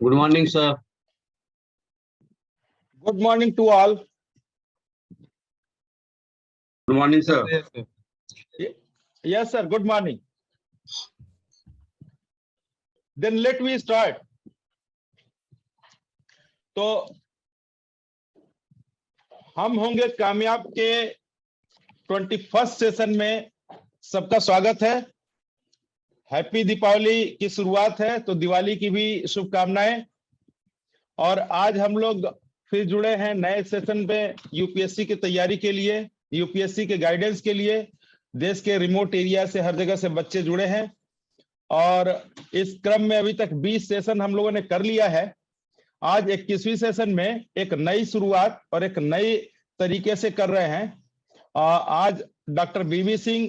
Good morning, sir. Good morning to all. Good morning, sir. Yes, sir. Good morning. Then let me start. तो हम होंगे कामयाब के 21st session में सबका स्वागत है। हैप्पी दीपावली की शुरुआत है, तो दिवाली की भी शुभकामनाएं। और आज हम लोग फिर जुड़े हैं नए सेशन पे यूपीएससी की तैयारी के लिए, यूपीएससी के गाइडेंस के लिए। देश के रिमोट एरिया से हर जगह से बच्चे जुड़े हैं और इस क्रम में अभी तक 20 सेशन हम लोगों ने कर लिया है। आज 21वीं सेशन में एक नई शुरुआत और एक नई तरीके से कर रहे हैं। आज डॉक्टर बीवी सिंह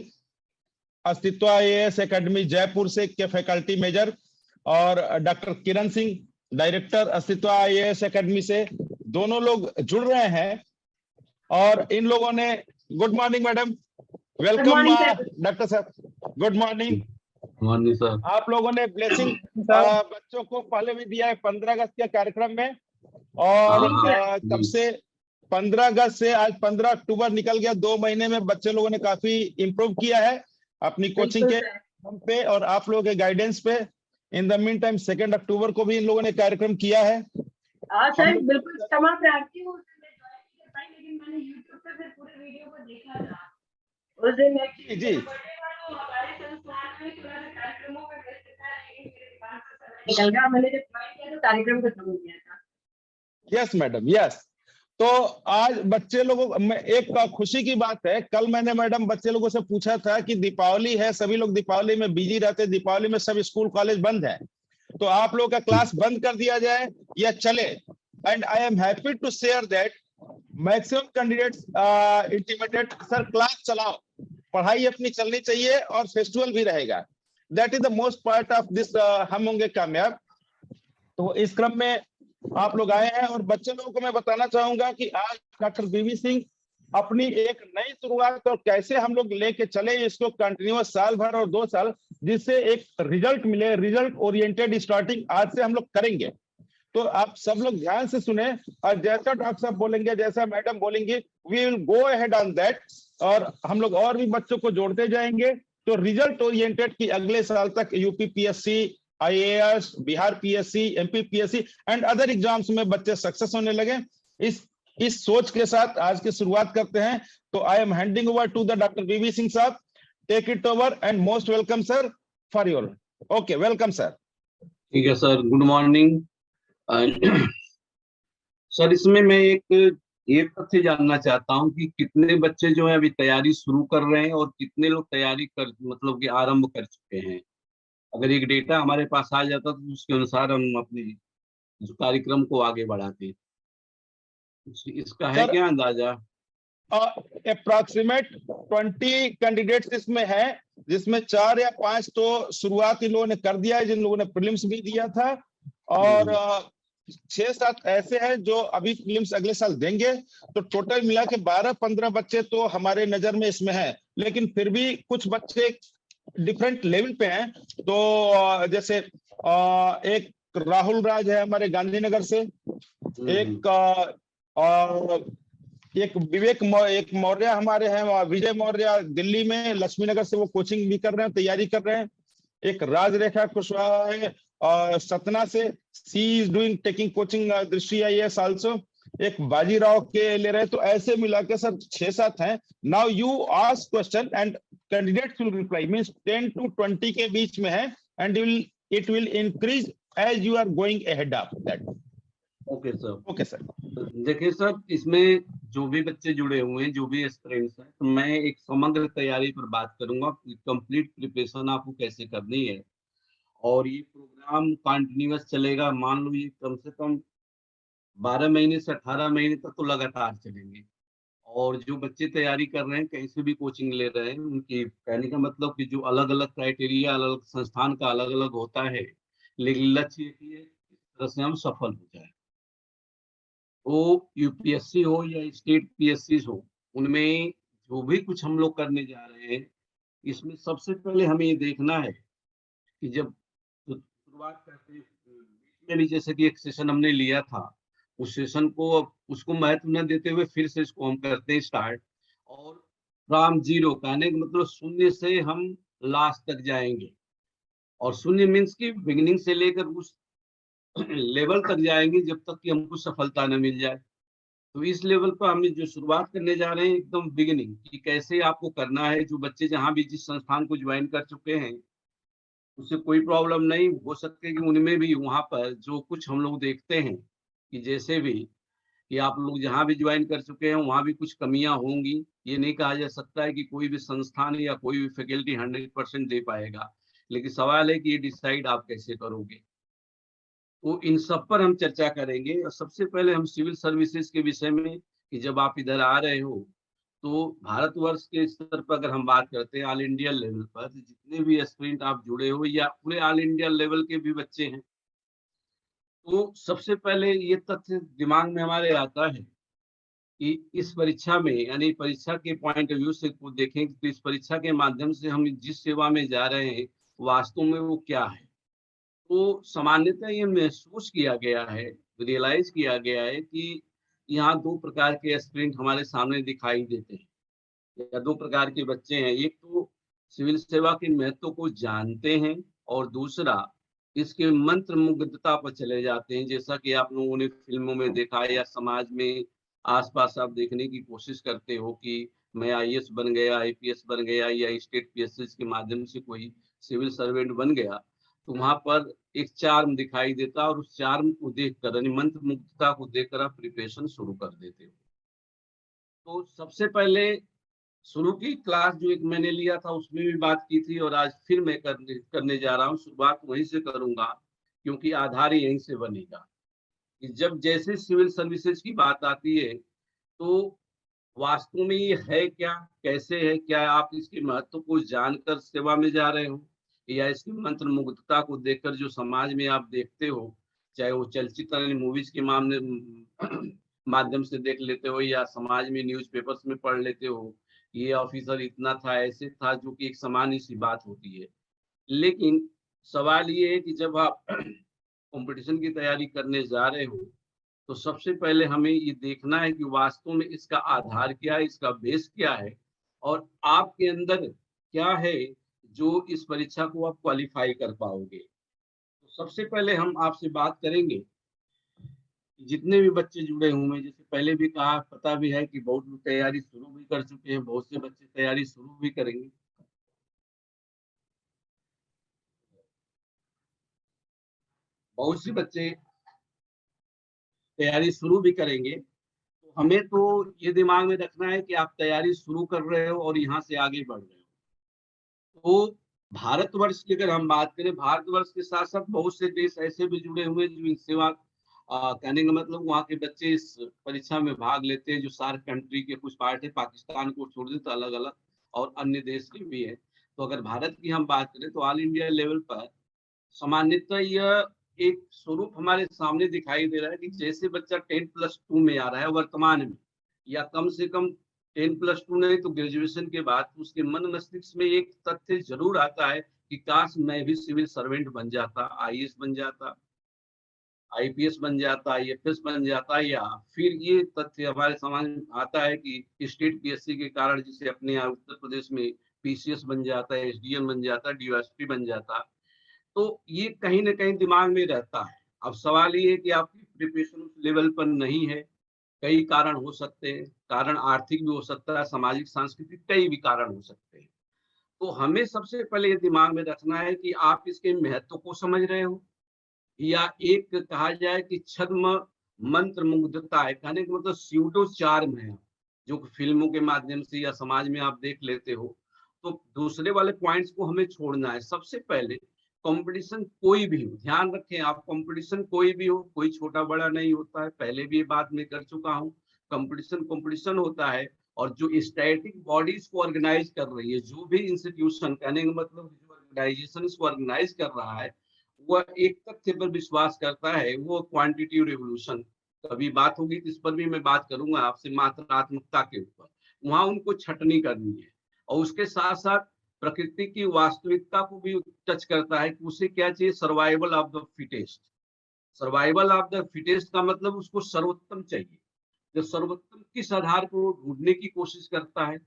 अस्तित्व आईएएस एकेडमी जयपुर से के फैकल्टी मेजर और डॉक्टर किरण सिंह डायरेक्टर अस्तित्व आईएएस एकेडमी से दोनों लोग जुड़ रहे हैं। और इन लोगों ने good morning madam, welcome doctor sir, good morning. Morning sir. आप लोगों ने ब्लेसिंग बच्चों को पहले भी दिया है 15 अगस्त के कार्यक्रम में, और तब से 15 अगस्त से आज 15 अक्टूबर निकल गया। 2 महीने में बच्चे लोगों ने काफी इम्प्रूव किया है अपनी कोचिंग के पे और आप लोगों के गाइडेंस पे। इन द मीन टाइम 2 अक्टूबर को भी इन लोगों ने कार्यक्रम किया है। सर बिल्कुल क्षमा प्रार्थी हूँ, लेकिन मैंने YouTube पे फिर पूरे वीडियो को देखा था। उस दिन जी हमारे संस्थान में कार्यक्रमों में व्यस्त था, लेकिन मेरे दिमाग से समय निकल गया। मैंने जब ज्वाइन किया तो कार्यक्रम खत्म हो गया था। Yes madam, yes. तो आज बच्चे लोगों में एक खुशी की बात है, कल मैंने मैडम बच्चे लोगों से पूछा था कि दीपावली है, सभी लोग दीपावली में बिजी रहते, दीपावली में सब स्कूल कॉलेज बंद है, तो आप लोगों का क्लास बंद कर दिया जाए या चले। And I am happy to share that maximum candidates intimated sir class चलाओ, पढ़ाई अपनी चलनी चाहिए और फेस्टिवल भी रहेगा। That is the most part of this हम होंगे कामयाब। तो इस क्रम में आप लोग आए हैं और बच्चे लोगों को मैं बताना चाहूंगा कि आज डॉक्टर बीवी सिंह अपनी एक नई शुरुआत और कैसे हम लोग लेके चले इसको कंटिन्यूअस साल भर और 2 साल, जिससे एक रिजल्ट मिले। रिजल्ट ओरिएंटेड स्टार्टिंग आज से हम लोग करेंगे, तो आप सब लोग ध्यान से सुने और जैसा डॉक्टर साहब बोलेंगे, जैसा मैडम बोलेंगे, we will go ahead on that और हम लोग और भी बच्चों को जोड़ते जाएंगे। तो रिजल्ट ओरिएंटेड की अगले साल तक UP PSC, IAS, Bihar PSC, MP PSC and other exams में बच्चे सक्सेस होने लगे। इस सोच के साथ आज की शुरुआत करते हैं। तो I am handing over to the doctor BV Singh साहब, take it over and most welcome sir for your. Okay, welcome sir. ठीक है सर, गुड मॉर्निंग। सर इसमें मैं एक तथ्य जानना चाहता हूँ कि कितने बच्चे जो है अभी तैयारी शुरू कर रहे हैं और कितने लोग तैयारी कर मतलब कि आरंभ कर चुके हैं। अगर एक डेटा हमारे पास आ जाता तो उसके अनुसार हम अपने जो कार्यक्रम को आगे बढ़ाते। इसका है क्या अंदाजा? अप्रोक्सीमेट 20 कैंडिडेट्स इसमें है, जिसमें 4 या 5 तो शुरुआत इन लोगों ने कर दिया है, जिन लोगों ने प्रीलिम्स भी दिया था, और 6-7 ऐसे हैं जो अभी प्रीलिम्स अगले साल देंगे। तो टोटल मिला के 12-15 बच्चे तो हमारे नजर में इसमें है, लेकिन फिर भी कुछ बच्चे डिफरेंट लेवल पे हैं। तो जैसे एक राहुल राज है हमारे गांधीनगर से, एक विवेक एक मौर्य हमारे हैं, विजय मौर्य दिल्ली में लक्ष्मी नगर से, वो कोचिंग भी कर रहे हैं, तैयारी कर रहे हैं। एक राज रेखा कुशवाहा है सतना से, सी इज डूइंग टेकिंग कोचिंग दृष्टि आईएएस आल्सो। एक बाजीराव के ले रहे, तो ऐसे मिला के सर 6-7 हैं। Now you ask question and candidates will reply, means 10 to 20 के बीच में है, and it will increase as you are going ahead of that. Okay sir. Okay sir. देखिए सर, इसमें जो भी बच्चे जुड़े हुए हैं, जो भी एस्पिरेंट्स हैं, तो मैं एक समग्र तैयारी पर बात करूंगा कि कंप्लीट प्रिपरेशन आपको कैसे करनी है। और ये प्रोग्राम कंटिन्यूअस चलेगा, मान लो ये कम से कम 12 महीने से 18 महीने तक तो लगातार चलेंगे। और जो बच्चे तैयारी कर रहे हैं, कहीं से भी कोचिंग ले रहे हैं, उनकी कहने का मतलब कि जो अलग अलग क्राइटेरिया अलग अलग संस्थान का अलग अलग होता है, लेकिन लक्ष्य एक ही है, इस तरह से हम सफल हो जाए। तो यूपीएससी हो या स्टेट पीएससी हो, उनमें जो भी कुछ हम लोग करने जा रहे हैं, इसमें सबसे पहले हमें ये देखना है कि जब शुरुआत करते हैं, बीच में भी जैसे कि एक सेशन हमने लिया था, उस सेशन को उसको महत्व न देते हुए फिर से इसको हम करते हैं स्टार्ट। और फ्रॉम जीरो कहने का मतलब शून्य से हम लास्ट तक जाएंगे, और शून्य मीन्स की बिगिनिंग से लेकर उस लेवल तक जाएंगे जब तक कि हमको सफलता न मिल जाए। तो इस लेवल पर हम जो शुरुआत करने जा रहे हैं एकदम बिगिनिंग कि कैसे आपको करना है। जो बच्चे जहाँ भी जिस संस्थान को ज्वाइन कर चुके हैं उससे कोई प्रॉब्लम नहीं हो सकती, कि उनमें भी वहाँ पर जो कुछ हम लोग देखते हैं कि जैसे भी कि आप लोग जहाँ भी ज्वाइन कर चुके हैं वहाँ भी कुछ कमियां होंगी। ये नहीं कहा जा सकता है कि कोई भी संस्थान या कोई भी फैकल्टी 100% दे पाएगा, लेकिन सवाल है कि ये डिसाइड आप कैसे करोगे। तो इन सब पर हम चर्चा करेंगे। और सबसे पहले हम सिविल सर्विसेज के विषय में कि जब आप इधर आ रहे हो तो भारतवर्ष के स्तर पर अगर हम बात करते हैं ऑल इंडिया लेवल पर, तो जितने भी एस्पिरेंट आप जुड़े हो या पूरे ऑल इंडिया लेवल के भी बच्चे हैं, तो सबसे पहले ये तथ्य दिमाग में हमारे आता है कि इस परीक्षा में यानी परीक्षा के पॉइंट ऑफ व्यू से को देखें तो इस परीक्षा के माध्यम से हम जिस सेवा में जा रहे हैं वास्तव में वो क्या है। तो सामान्यतः ये महसूस किया गया है, रियलाइज किया गया है कि यहाँ दो प्रकार के एस्पिरेंट हमारे सामने दिखाई देते हैं, या दो प्रकार के बच्चे हैं। एक तो सिविल सेवा के महत्व को जानते हैं, और दूसरा इसके मंत्र मुग्धता पर चले जाते हैं, जैसा कि आप लोगों ने फिल्मों में देखा है या समाज में आसपास आप देखने की कोशिश करते हो कि मैं आईएएस बन गया, आईपीएस बन गया, या स्टेट पीएसएस के माध्यम से कोई सिविल सर्वेंट बन गया, तो वहां पर एक चार्म दिखाई देता है, और उस चार्म को देखकर यानी मंत्र मुग्धता को देखकर आप प्रिपरेशन शुरू कर देते हो। तो सबसे पहले शुरू की क्लास जो एक मैंने लिया था उसमें भी बात की थी, और आज फिर मैं करने जा रहा हूँ। शुरुआत वहीं से करूंगा क्योंकि आधार यहीं से बनेगा कि जब जैसे सिविल सर्विसेज की बात आती है तो वास्तव में ये है क्या, कैसे है, क्या आप इसके महत्व को जानकर सेवा में जा रहे हो, या इसकी मंत्र मुग्धता को देखकर जो समाज में आप देखते हो, चाहे वो चलचित्र मूवीज के मामले माध्यम से देख लेते हो या समाज में न्यूज़पेपर्स में पढ़ लेते हो, ये ऑफिसर इतना था, ऐसे था, जो कि एक सामान्य सी बात होती है। लेकिन सवाल ये है कि जब आप कंपटीशन की तैयारी करने जा रहे हो तो सबसे पहले हमें ये देखना है कि वास्तव में इसका आधार क्या है, इसका बेस क्या है, और आपके अंदर क्या है जो इस परीक्षा को आप क्वालिफाई कर पाओगे। तो सबसे पहले हम आपसे बात करेंगे जितने भी बच्चे जुड़े हुए हैं, जैसे पहले भी कहा, पता भी है कि बहुत लोग तैयारी शुरू भी कर चुके हैं, बहुत से बच्चे तैयारी शुरू भी करेंगे। बहुत से बच्चे तैयारी शुरू भी करेंगे। तो हमें तो ये दिमाग में रखना है कि आप तैयारी शुरू कर रहे हो और यहाँ से आगे बढ़ रहे हो। तो भारतवर्ष की अगर हम बात करें, भारतवर्ष के साथ साथ बहुत से देश ऐसे भी जुड़े हुए हैं जो इन सेवा कहने का मतलब वहाँ के बच्चे इस परीक्षा में भाग लेते हैं। जो सार्क कंट्री के कुछ पार्ट है, पाकिस्तान को छोड़ दें तो अलग अलग और अन्य देश के भी है। तो अगर भारत की हम बात करें तो ऑल इंडिया लेवल पर सामान्यतः यह एक स्वरूप हमारे सामने दिखाई दे रहा है कि जैसे बच्चा 10+2 में आ रहा है वर्तमान में, या कम से कम 10+2 नहीं तो ग्रेजुएशन के बाद, उसके मन मस्तिष्क में एक तथ्य जरूर आता है कि काश मैं भी सिविल सर्वेंट बन जाता, आईएएस बन जाता, आईपीएस बन जाता, आईएफएस बन जाता, या फिर ये तथ्य हमारे समाज में आता है कि स्टेट पीएससी के कारण जिसे अपने यहाँ उत्तर प्रदेश में पीसीएस बन जाता है, एसडीएम बन जाता, डीएसपी बन जाता। तो ये कहीं ना कहीं दिमाग में रहता है। अब सवाल ये है कि आपकी प्रिपरेशन उस लेवल पर नहीं है। कई कारण हो सकते हैं, कारण आर्थिक भी हो सकता है, सामाजिक सांस्कृतिक कई भी कारण हो सकते हैं। तो हमें सबसे पहले ये दिमाग में रखना है कि आप इसके महत्व को समझ रहे हो, या एक कहा जाए कि छद्म मंत्र मुग्धता है, कहने का मतलब स्यूडो चार्म है जो फिल्मों के माध्यम से या समाज में आप देख लेते हो। तो दूसरे वाले पॉइंट्स को हमें छोड़ना है। सबसे पहले कंपटीशन कोई भी हो, ध्यान रखें आप, कंपटीशन कोई भी हो, कोई छोटा बड़ा नहीं होता है। पहले भी ये बात मैं कर चुका हूँ, कंपटीशन कंपटीशन होता है। और जो स्टैटिक बॉडीज को ऑर्गेनाइज कर रही है, जो भी इंस्टीट्यूशन, कहने का मतलब जो ऑर्गेनाइजेशन इसको ऑर्गेनाइज कर रहा है, वह एक तथ्य पर विश्वास करता है, वो क्वांटिटी रिवोल्यूशन। कभी बात होगी तो इस पर भी मैं बात करूंगा आपसे, मात्रात्मकता के ऊपर। वहां उनको छटनी करनी है, और उसके साथ साथ प्रकृति की वास्तविकता को भी टच करता है कि उसे क्या चाहिए, survival of the fittest. Survival of the fittest का मतलब उसको सर्वोत्तम चाहिए। जो सर्वोत्तम किस आधार पर वो ढूंढने की कोशिश करता है,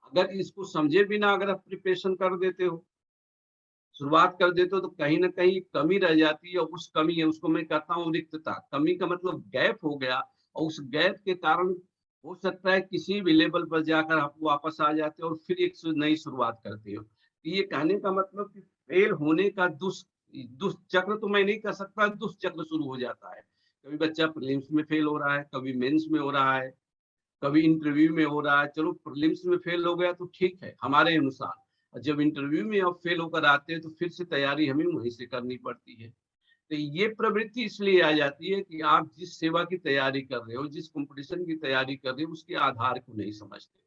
अगर इसको समझे बिना अगर आप प्रिपरेशन कर देते हो, शुरुआत कर देते हो, तो कहीं ना कहीं कमी रह जाती है, और उस कमी है उसको मैं कहता हूँ रिक्तता। कमी का मतलब गैप हो गया, और उस गैप के कारण हो सकता है किसी भी लेवल पर जाकर आप वापस आ जाते हो और फिर एक नई शुरुआत करते हो। तो ये कहने का मतलब कि फेल होने का दुष्चक्र तो मैं नहीं कह सकता, दुष्चक्र शुरू हो जाता है। कभी बच्चा प्रीलिम्स में फेल हो रहा है, कभी मेंस में हो रहा है, कभी इंटरव्यू में हो रहा है। चलो प्रीलिम्स में फेल हो गया तो ठीक है हमारे अनुसार, और जब इंटरव्यू में अब फेल होकर आते हैं तो फिर से तैयारी हमें वहीं से करनी पड़ती है। तो ये प्रवृत्ति इसलिए आ जाती है कि आप जिस सेवा की तैयारी कर रहे हो, जिस कंपटीशन की तैयारी कर रहे हो, उसके आधार को नहीं समझते।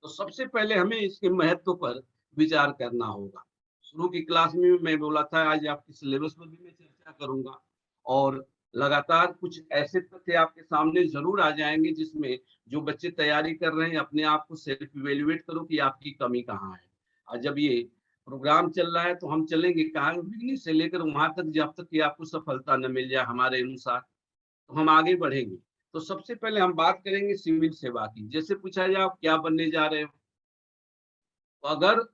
तो सबसे पहले हमें इसके महत्व पर विचार करना होगा। शुरू की क्लास में मैं बोला था आज आपके सिलेबस पर भी मैं चर्चा करूंगा, और लगातार कुछ ऐसे तथ्य आपके सामने जरूर आ जाएंगे जिसमें जो बच्चे तैयारी कर रहे हैं अपने आप को सेल्फ इवेल्युएट करो कि आपकी कमी कहाँ है। और जब ये प्रोग्राम चल रहा है तो हम चलेंगे कहाँ, बिगनिंग से लेकर वहां तक जब तक कि आपको सफलता न मिल जाए हमारे अनुसार, तो हम आगे बढ़ेंगे। तो सबसे पहले हम बात करेंगे सिविल सेवा की। जैसे पूछा जाए आप क्या बनने जा रहे हो, तो अगर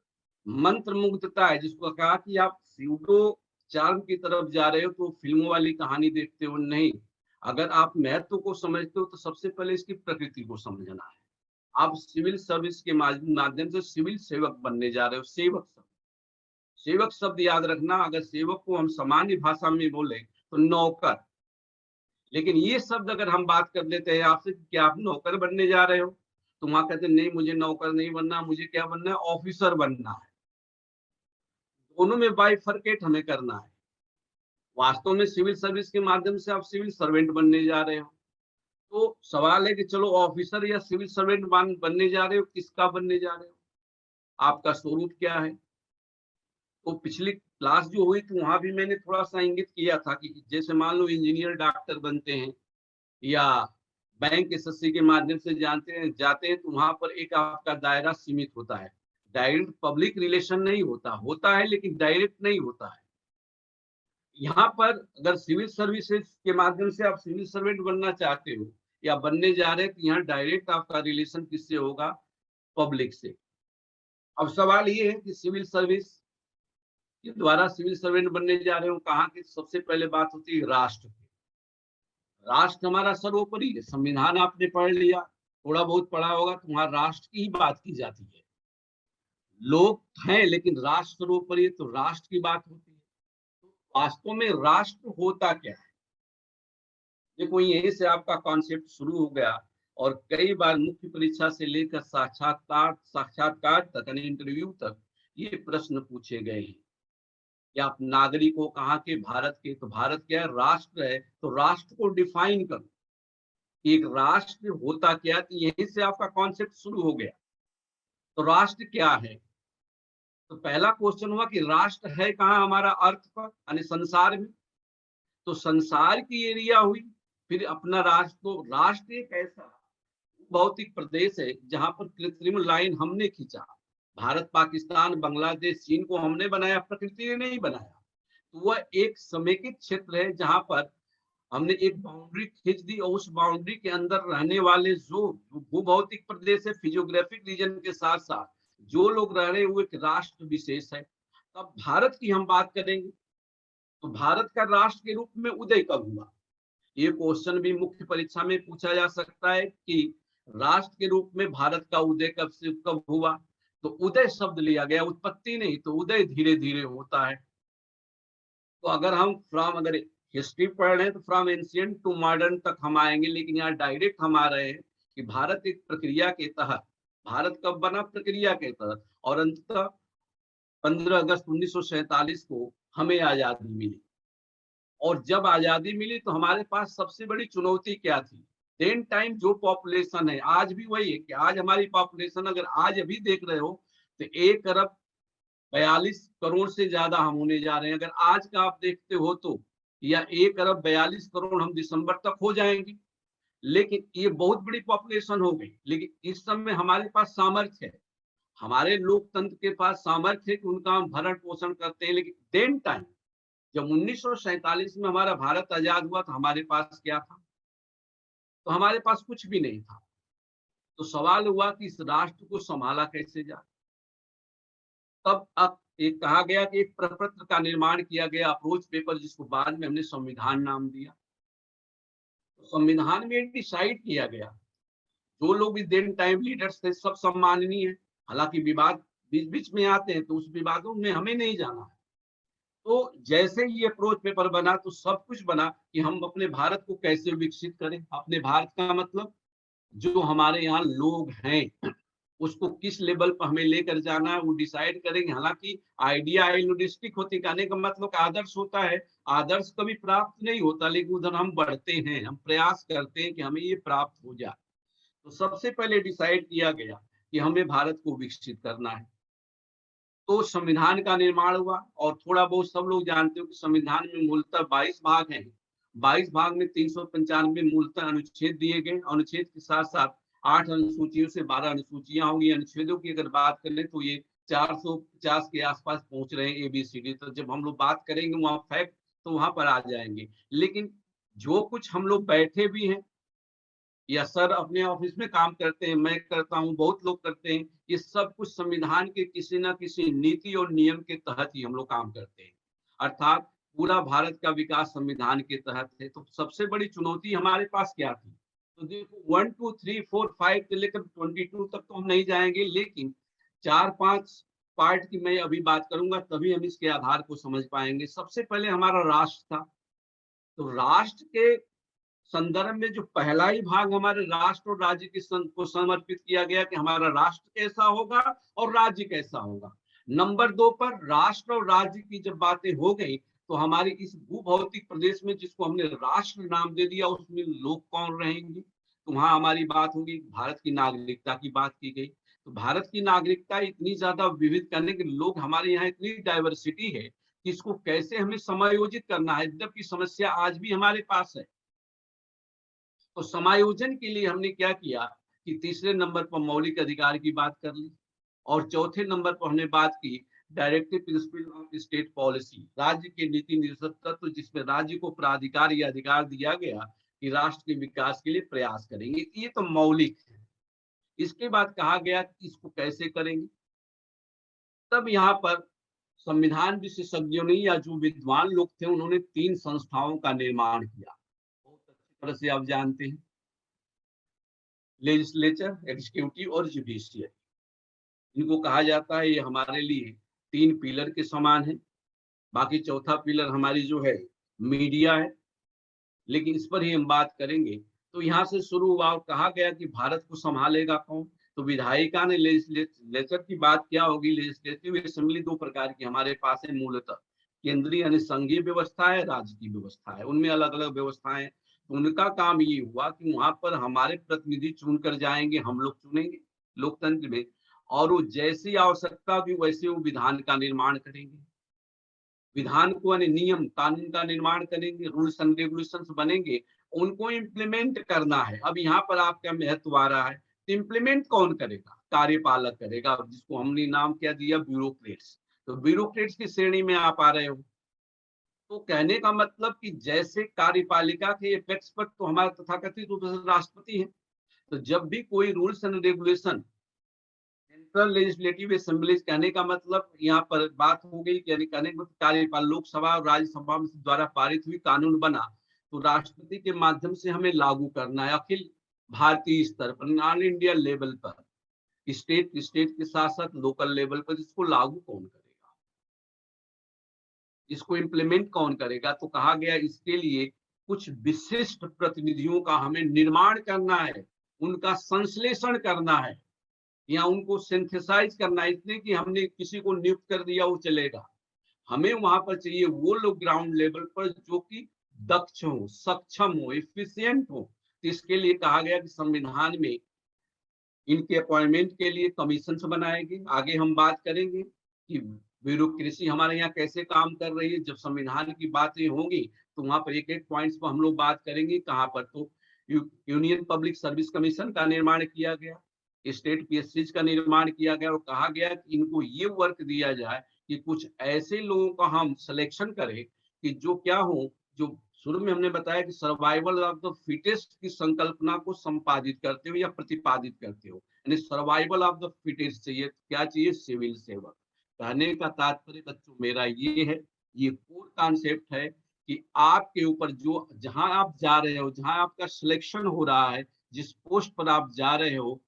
मंत्र मुग्धता है, जिसको कहा कि आप स्यूडो चार्म की तरफ जा रहे हो, तो फिल्मों वाली कहानी देखते हो नहीं। अगर आप महत्व को समझते हो तो सबसे पहले इसकी प्रकृति को समझना है। आप सिविल सर्विस के माध्यम से सिविल सेवक बनने जा रहे हो। सेवक शब्द, सेवक शब्द याद रखना। अगर सेवक को हम सामान्य भाषा में बोले तो नौकर, लेकिन ये शब्द अगर हम बात कर लेते हैं आपसे क्या आप नौकर बनने जा रहे हो, तो वहां कहते हैं नहीं मुझे नौकर नहीं बनना, मुझे क्या बनना है, ऑफिसर बनना है। दोनों में बाइफरकेट हमें करना है। वास्तव में सिविल सर्विस के माध्यम से आप सिविल सर्वेंट बनने जा रहे हो। तो सवाल है कि चलो ऑफिसर या सिविल सर्वेंट बनने जा रहे हो, किसका बनने जा रहे हो, आपका स्वरूप क्या है। तो पिछली क्लास जो हुई तो वहां भी मैंने थोड़ा सा इंगित किया था कि जैसे मान लो इंजीनियर डॉक्टर बनते हैं, या बैंक एसएससी के माध्यम से जाते हैं, तो वहां पर एक आपका दायरा सीमित होता है। डायरेक्ट पब्लिक रिलेशन नहीं होता, होता है लेकिन डायरेक्ट नहीं होता है। यहाँ पर अगर सिविल सर्विसेज के माध्यम से आप सिविल सर्वेंट बनना चाहते हो या बनने जा रहे हैं, तो यहाँ डायरेक्ट आपका रिलेशन किससे होगा, पब्लिक से। अब सवाल ये है कि सिविल सर्विस के द्वारा सिविल सर्वेंट बनने जा रहे हो कहाँ की, सबसे पहले बात होती है राष्ट्र की। राष्ट्र हमारा सर्वोपरि है। संविधान आपने पढ़ लिया, थोड़ा बहुत पढ़ा होगा, तो वहां राष्ट्र की ही बात की जाती है। लोग हैं लेकिन राष्ट्र सर्वोपरि है, तो राष्ट्र की बात होती है। तो वास्तव में राष्ट्र होता क्या है, देखो यहीं से आपका कॉन्सेप्ट शुरू हो गया। और कई बार मुख्य परीक्षा से लेकर साक्षात्कार तक यानी इंटरव्यू तक ये प्रश्न पूछे गए हैं कि आप नागरिक हो कहाँ के, भारत के। तो भारत क्या है, राष्ट्र है। तो राष्ट्र को डिफाइन करो, एक राष्ट्र होता क्या, तो यहीं से आपका कॉन्सेप्ट शुरू हो गया। तो राष्ट्र क्या है, तो पहला क्वेश्चन हुआ कि राष्ट्र है कहाँ हमारा अर्थ पर, यानी संसार में। तो संसार की एरिया हुई, फिर अपना राष्ट्र। तो राष्ट्र एक ऐसा भौतिक प्रदेश है जहां पर कृत्रिम लाइन हमने खींचा। भारत, पाकिस्तान, बांग्लादेश, चीन को हमने बनाया, प्रकृति ने नहीं बनाया। तो वह एक समेकित क्षेत्र है जहां पर हमने एक बाउंड्री खींच दी, और उस बाउंड्री के अंदर रहने वाले जो भूभौतिक प्रदेश है, फिजियोग्राफिक रीजन के साथ साथ जो लोग रह रहे हैं वो एक राष्ट्र विशेष है। तब भारत की हम बात करेंगे, तो भारत का राष्ट्र के रूप में उदय कब हुआ, ये क्वेश्चन भी मुख्य परीक्षा में पूछा जा सकता है कि राष्ट्र के रूप में भारत का उदय कब हुआ। तो उदय शब्द लिया गया, उत्पत्ति नहीं, तो उदय धीरे धीरे होता है। तो अगर हम अगर हिस्ट्री पढ़ रहे हैं तो फ्रॉम एंशिएंट टू मॉडर्न तक हम आएंगे, लेकिन यहाँ डायरेक्ट हम आ रहे हैं कि भारत एक प्रक्रिया के तहत, भारत कब बना, प्रक्रिया के तहत। और अंततः 15 अगस्त 1947 को हमें आजादी मिली। और जब आजादी मिली तो हमारे पास सबसे बड़ी चुनौती क्या थी, सेम टाइम जो पॉपुलेशन है आज भी वही है कि आज हमारी पॉपुलेशन अगर आज अभी देख रहे हो तो 1 अरब 42 करोड़ से ज्यादा हम होने जा रहे हैं। अगर आज का आप देखते हो तो, या 1 अरब 42 करोड़ हम दिसंबर तक हो जाएंगे। लेकिन ये बहुत बड़ी पॉपुलेशन हो गई, लेकिन इस समय हमारे पास सामर्थ्य है, हमारे लोकतंत्र के पास सामर्थ्य है कि उनका हम भरण पोषण करते हैं। लेकिन सेम टाइम जब 1947 में हमारा भारत आजाद हुआ तो हमारे पास क्या था? तो हमारे पास कुछ भी नहीं था। तो सवाल हुआ कि इस राष्ट्र को संभाला कैसे जाए। तब अब एक कहा गया कि एक प्रपत्र का निर्माण किया गया, अप्रोच पेपर, जिसको बाद में हमने संविधान नाम दिया। तो संविधान में डिसाइड किया गया, जो लोग भी देन टाइम लीडर्स थे सब सम्माननीय है, हालांकि विवाद बीच बीच में आते हैं, तो उस विवादों में हमें नहीं जाना है। तो जैसे ही ये अप्रोच पेपर बना तो सब कुछ बना कि हम अपने भारत को कैसे विकसित करें। अपने भारत का मतलब जो हमारे यहाँ लोग हैं उसको किस लेवल पर हमें लेकर जाना है वो डिसाइड करेंगे। हालांकि आइडिया आइडियलिस्टिक होती, कहने का मतलब आदर्श होता है, आदर्श कभी प्राप्त नहीं होता, लेकिन उधर हम बढ़ते हैं, हम प्रयास करते हैं कि हमें ये प्राप्त हो जाए। तो सबसे पहले डिसाइड किया गया कि हमें भारत को विकसित करना है। तो संविधान का निर्माण हुआ, और थोड़ा बहुत सब लोग जानते हो कि संविधान में मूलतः 22 भाग हैं। 22 भाग में 395 मूलतः अनुच्छेद दिए गए। अनुच्छेद के साथ साथ 8 अनुसूचियों से 12 अनुसूचियां होंगी। अनुच्छेदों की अगर बात करें तो ये 450 के आसपास पहुंच रहे हैं, ABCD। तो जब हम लोग बात करेंगे वहां फैक्ट तो वहां पर आ जाएंगे। लेकिन जो कुछ हम लोग बैठे भी हैं या सर अपने ऑफिस में काम करते हैं, मैं करता हूं, बहुत लोग करते हैं, ये सब कुछ संविधान के किसी ना किसी नीति और नियम के तहत ही हम लोग काम करते हैं। अर्थात पूरा भारत का विकास संविधान के तहत है। तो सबसे बड़ी चुनौती हमारे पास क्या थी? तो देखो 1 2 3 4 5 से लेकर 22 तक तो हम नहीं जाएंगे, लेकिन 4-5 पार्ट की मैं अभी बात करूंगा, तभी हम इसके आधार को समझ पाएंगे। सबसे पहले हमारा राष्ट्र था। तो राष्ट्र के संदर्भ में जो पहला ही भाग हमारे राष्ट्र और राज्य को समर्पित किया गया कि हमारा राष्ट्र कैसा होगा और राज्य कैसा होगा। नंबर 2 पर राष्ट्र और राज्य की जब बातें हो गई तो हमारी इस भूभौतिक प्रदेश में, जिसको हमने राष्ट्र नाम दे दिया, उसमें लोग कौन रहेंगे? तो वहां हमारी बात होगी, भारत की नागरिकता की बात की गई। तो भारत की नागरिकता इतनी ज्यादा विविध करने के लोग, हमारे यहाँ इतनी डाइवर्सिटी है कि इसको कैसे हमें समायोजित करना है, जबकि समस्या आज भी हमारे पास है। तो समायोजन के लिए हमने क्या किया कि तीसरे नंबर पर मौलिक अधिकार की बात कर ली, और चौथे नंबर पर हमने बात की directive principle of state policy, राज्य के नीति निर्देशक तत्व, जिसमें राज्य को प्राधिकार या अधिकार दिया गया कि राष्ट्र के विकास के लिए प्रयास करेंगे। ये तो मौलिक है। इसके बाद कहा गया कि इसको कैसे करेंगे। तब यहाँ पर संविधान विशेषज्ञों ने या जो विद्वान लोग थे उन्होंने 3 संस्थाओं का निर्माण किया, बहुत अच्छी तरह से आप जानते हैं, लेजिस्लेचर, एग्जीक्यूटिव और जुडिशियल। इनको कहा जाता है, ये हमारे लिए 3 पिलर के समान है। बाकी चौथा पिलर हमारी जो है मीडिया है, लेकिन इस पर ही हम बात करेंगे। तो यहाँ से शुरू हुआ और कहा गया कि भारत को संभालेगा कौन? तो विधायिका ने लेजिस्लेचर की बात क्या होगी। लेजिस्लेटिव असेंबली 2 प्रकार की हमारे पास है मूलतः, केंद्रीय यानी संघीय व्यवस्था है, राज्य की व्यवस्था है, उनमें अलग अलग व्यवस्थाएं। तो उनका काम ये हुआ कि वहां पर हमारे प्रतिनिधि चुन कर जाएंगे, हम लोग चुनेंगे लोकतंत्र में, और वो जैसी आवश्यकता होगी वैसे वो विधान का निर्माण करेंगे। विधान को यानी नियम कानून का निर्माण करेंगे, रूल्स एंड रेगुलेशंस बनेंगे, उनको इम्प्लीमेंट करना है। अब यहाँ पर आपका महत्व आ रहा है, तो इम्प्लीमेंट कौन करेगा? कार्यपालक करेगा, जिसको हमने नाम क्या दिया, ब्यूरोक्रेट्स। तो ब्यूरोक्रेट्स की श्रेणी में आप आ रहे हो। तो कहने का मतलब कि जैसे कार्यपालिका के एपेक्स पर तो हमारे तथाकथित रूप से राष्ट्रपति है। तो जब भी कोई rules and regulation central legislative assemblies, कहने का मतलब यहाँ पर बात हो गई, यानी कहने का कार्यपाल लोकसभा और राज्यसभा द्वारा पारित हुई कानून बना तो राष्ट्रपति के माध्यम से हमें लागू करना है अखिल भारतीय स्तर पर, ऑल इंडिया लेवल पर, स्टेट के साथ साथ लोकल लेवल पर। इसको लागू कौन करेगा, इसको इम्प्लीमेंट कौन करेगा? तो कहा गया इसके लिए कुछ विशिष्ट प्रतिनिधियों का हमें निर्माण करना है, उनका संश्लेषण करना है या उनको सिंथेसाइज करना है। इतने कि हमने किसी को नियुक्त कर दिया वो चलेगा, हमें वहां पर चाहिए वो लोग ग्राउंड लेवल पर जो कि दक्ष हो, सक्षम हो, एफिशिएंट हो। तो इसके लिए कहा गया कि संविधान में इनके अपॉइंटमेंट के लिए कमीशन बनाएंगे। आगे हम बात करेंगे कि ब्यूरोक्रेसी हमारे यहाँ कैसे काम कर रही है। जब संविधान की बातें होंगी तो वहां पर एक एक पॉइंट्स पर हम लोग बात करेंगे। कहाँ पर तो यूनियन पब्लिक सर्विस कमीशन का निर्माण किया गया, स्टेट PSCs का निर्माण किया गया, और कहा गया कि इनको ये वर्क दिया जाए कि कुछ ऐसे लोगों का हम सिलेक्शन करें कि जो क्या हो, जो शुरू में हमने बताया कि सर्वाइवल ऑफ द फिटेस्ट की संकल्पना को संपादित करते हो या प्रतिपादित करते हो, यानी सर्वाइवल ऑफ द फिटेस्ट चाहिए। क्या चाहिए? सिविल सेवक। कहने का तात्पर्य बच्चों मेरा ये है, ये कोर कॉन्सेप्ट है कि आपके ऊपर जो जहां आप जा रहे हो, जहां आपका सिलेक्शन हो रहा है, जिस पोस्ट पर आप जा रहे हो,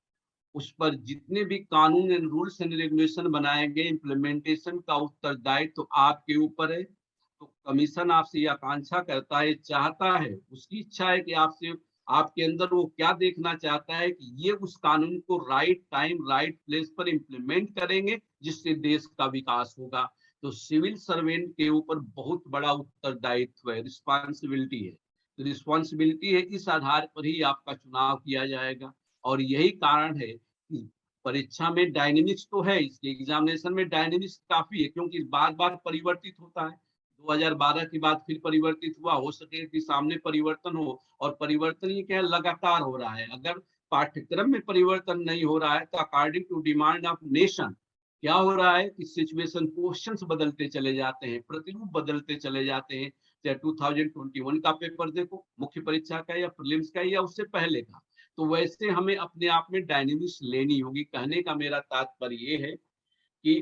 उस पर जितने भी कानून एंड रूल्स एंड रेगुलेशन बनाए गए, इम्प्लीमेंटेशन का उत्तरदायित्व तो आपके ऊपर है। तो कमीशन आपसे ये आकांक्षा करता है, चाहता है, उसकी इच्छा है कि आपसे, आपके अंदर वो क्या देखना चाहता है कि ये उस कानून को राइट टाइम राइट प्लेस पर इम्प्लीमेंट करेंगे, जिससे देश का विकास होगा। तो सिविल सर्वेंट के ऊपर बहुत बड़ा उत्तरदायित्व है, रिस्पॉन्सिबिलिटी है। तो रिस्पॉन्सिबिलिटी है, इस आधार पर ही आपका चुनाव किया जाएगा। और यही कारण है कि परीक्षा में डायनेमिक्स तो है, इसके एग्जामिनेशन में डायनेमिक्स काफी है, क्योंकि बार बार परिवर्तित होता है। 2012 के बाद फिर परिवर्तित हुआ, हो सके कि सामने परिवर्तन हो, और परिवर्तन ये क्या है, लगातार हो रहा है। अगर पाठ्यक्रम में परिवर्तन नहीं हो रहा है तो according to demand of nation क्या हो रहा है कि सिचुएशन, क्वेश्चंस बदलते चले जाते हैं, प्रतिरूप बदलते चले जाते हैं। चाहे 2021 का पेपर देखो, मुख्य परीक्षा का या प्रीलिम्स का या उससे पहले का, तो वैसे हमें अपने आप में डायनेमिक्स लेनी होगी। कहने का मेरा तात्पर्य ये है कि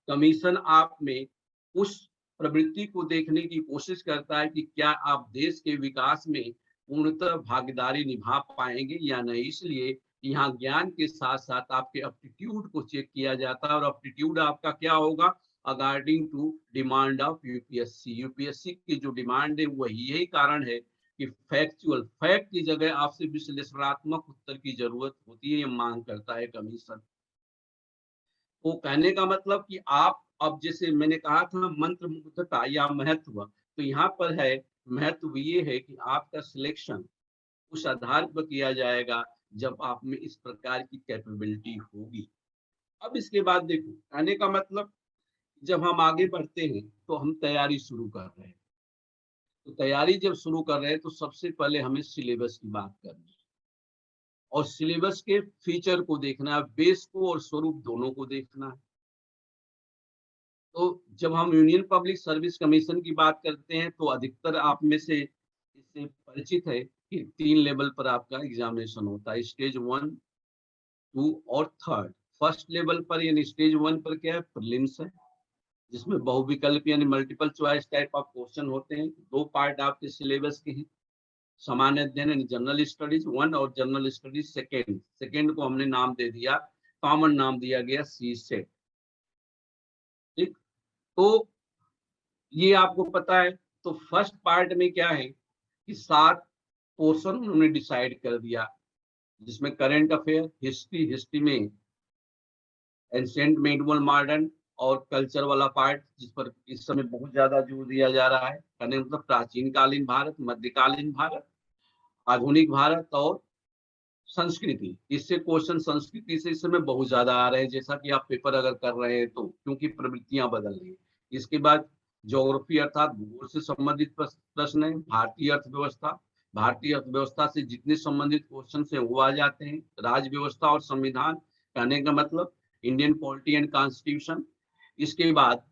कमीशन आप में उस प्रवृत्ति को देखने की कोशिश करता है कि क्या आप देश के विकास में पूर्णतः भागीदारी निभा पाएंगे या नहीं। इसलिए यहाँ ज्ञान के साथ साथ आपके एप्टीट्यूड को चेक किया जाता है, और एप्टीट्यूड आपका क्या होगा, according to demand of UPSC. UPSC की जो डिमांड है वही, यही कारण है कि फैक्चुअल, फैक्ट की जगह आपसे विश्लेषणात्मक उत्तर की जरूरत होती है, ये मांग करता है कमीशन। तो कहने का मतलब कि आप, अब जैसे मैंने कहा था मंत्र मुग्धता या महत्व, तो यहाँ पर है महत्व ये है कि आपका सिलेक्शन उस आधार पर किया जाएगा जब आप में इस प्रकार की कैपेबिलिटी होगी। अब इसके बाद देखो, कहने का मतलब जब हम आगे बढ़ते हैं तो हम तैयारी शुरू कर रहे हैं। तो तैयारी जब शुरू कर रहे हैं तो सबसे पहले हमें सिलेबस की बात करनी है, और सिलेबस के फीचर को देखना है, बेस को और स्वरूप दोनों को देखना है। तो जब हम यूनियन पब्लिक सर्विस कमीशन की बात करते हैं तो अधिकतर आप में से इससे परिचित है कि 3 लेवल पर आपका एग्जामिनेशन होता है, स्टेज 1, 2 और 3rd। फर्स्ट लेवल पर यानी स्टेज 1 पर क्या है, प्रीलिम्स है, जिसमें बहुविकल्प यानी multiple choice type of question होते हैं। 2 पार्ट आपके सिलेबस के हैं, सामान्य अध्ययन यानी जनरल स्टडीज 1 और जनरल स्टडीज 2। सेकेंड को हमने नाम दे दिया, कॉमन नाम दिया गया सी सेट। ठीक, तो ये आपको पता है। तो फर्स्ट पार्ट में क्या है कि 7 पोर्शन उन्होंने डिसाइड कर दिया, जिसमें करंट अफेयर, हिस्ट्री, हिस्ट्री में एंशिएंट, मेडिवल, मॉडर्न और कल्चर वाला पार्ट, जिस पर इस समय बहुत ज्यादा जोर दिया जा रहा है। कहने मतलब प्राचीन कालीन भारत, मध्यकालीन भारत, आधुनिक भारत और संस्कृति। इससे क्वेश्चन संस्कृति से इस समय बहुत ज्यादा आ रहे हैं, जैसा कि आप पेपर अगर कर रहे हैं तो, क्योंकि प्रवृत्तियां बदल रही है। इसके बाद ज्योग्राफी अर्थात भूगोल से संबंधित प्रश्न है, भारतीय अर्थव्यवस्था, भारतीय अर्थव्यवस्था से जितने संबंधित क्वेश्चन है वो आ जाते हैं, राज्य व्यवस्था और संविधान, कहने का मतलब इंडियन पॉलिटी एंड कॉन्स्टिट्यूशन। इसके बाद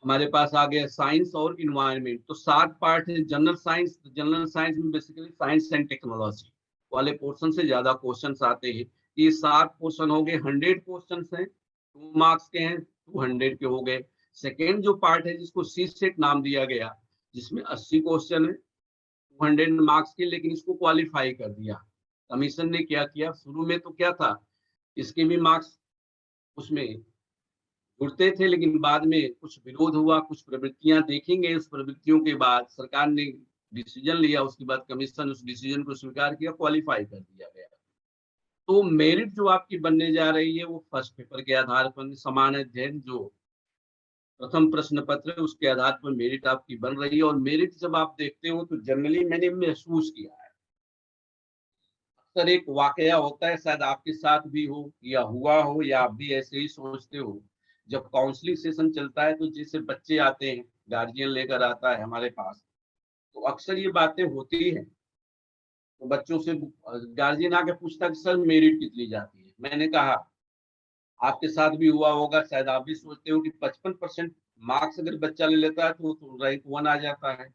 हमारे पास आ गया साइंस और इन्वायरमेंट। तो 7 पार्ट है। जनरल साइंस, जनरल साइंस में बेसिकली साइंस एंड टेक्नोलॉजी वाले पोर्शन से ज्यादा क्वेश्चंस आते हैं। ये 7 पोर्शन हो गए, 100 क्वेश्चंस हैं, 2 मार्क्स के हैं, 200 के हो गए। सेकेंड जो पार्ट है जिसको सी सेट नाम दिया गया, जिसमें 80 क्वेश्चन है, 200 मार्क्स के, लेकिन इसको क्वालिफाई कर दिया कमीशन ने। क्या किया, शुरू में तो क्या था, इसके भी मार्क्स उसमें जुड़ते थे, लेकिन बाद में कुछ विरोध हुआ, कुछ प्रवृत्तियां देखेंगे, उस प्रवृत्तियों के बाद सरकार ने डिसीजन लिया, उसके बाद कमीशन उस डिसीजन को स्वीकार किया, क्वालिफाई कर दिया गया। तो मेरिट जो आपकी बनने जा रही है वो फर्स्ट पेपर के आधार पर, समान अध्ययन जो प्रथम प्रश्न पत्र है उसके आधार पर मेरिट आपकी बन रही है। और मेरिट जब आप देखते हो तो जनरली मैंने महसूस किया है, अक्सर एक वाकया होता है, शायद आपके साथ भी हो या हुआ हो, या आप भी ऐसे ही सोचते हो, जब काउंसलिंग सेशन चलता है तो जैसे बच्चे आते हैं, गार्जियन लेकर आता है हमारे पास, तो अक्सर ये बातें होती हैं। तो बच्चों से गार्जियन आके पूछता है कि सर मेरिट कितनी जाती है। मैंने कहा आपके साथ भी हुआ होगा, शायद आप भी सोचते हो कि 55% मार्क्स अगर बच्चा ले लेता है तो रैंक 1 आ जाता है।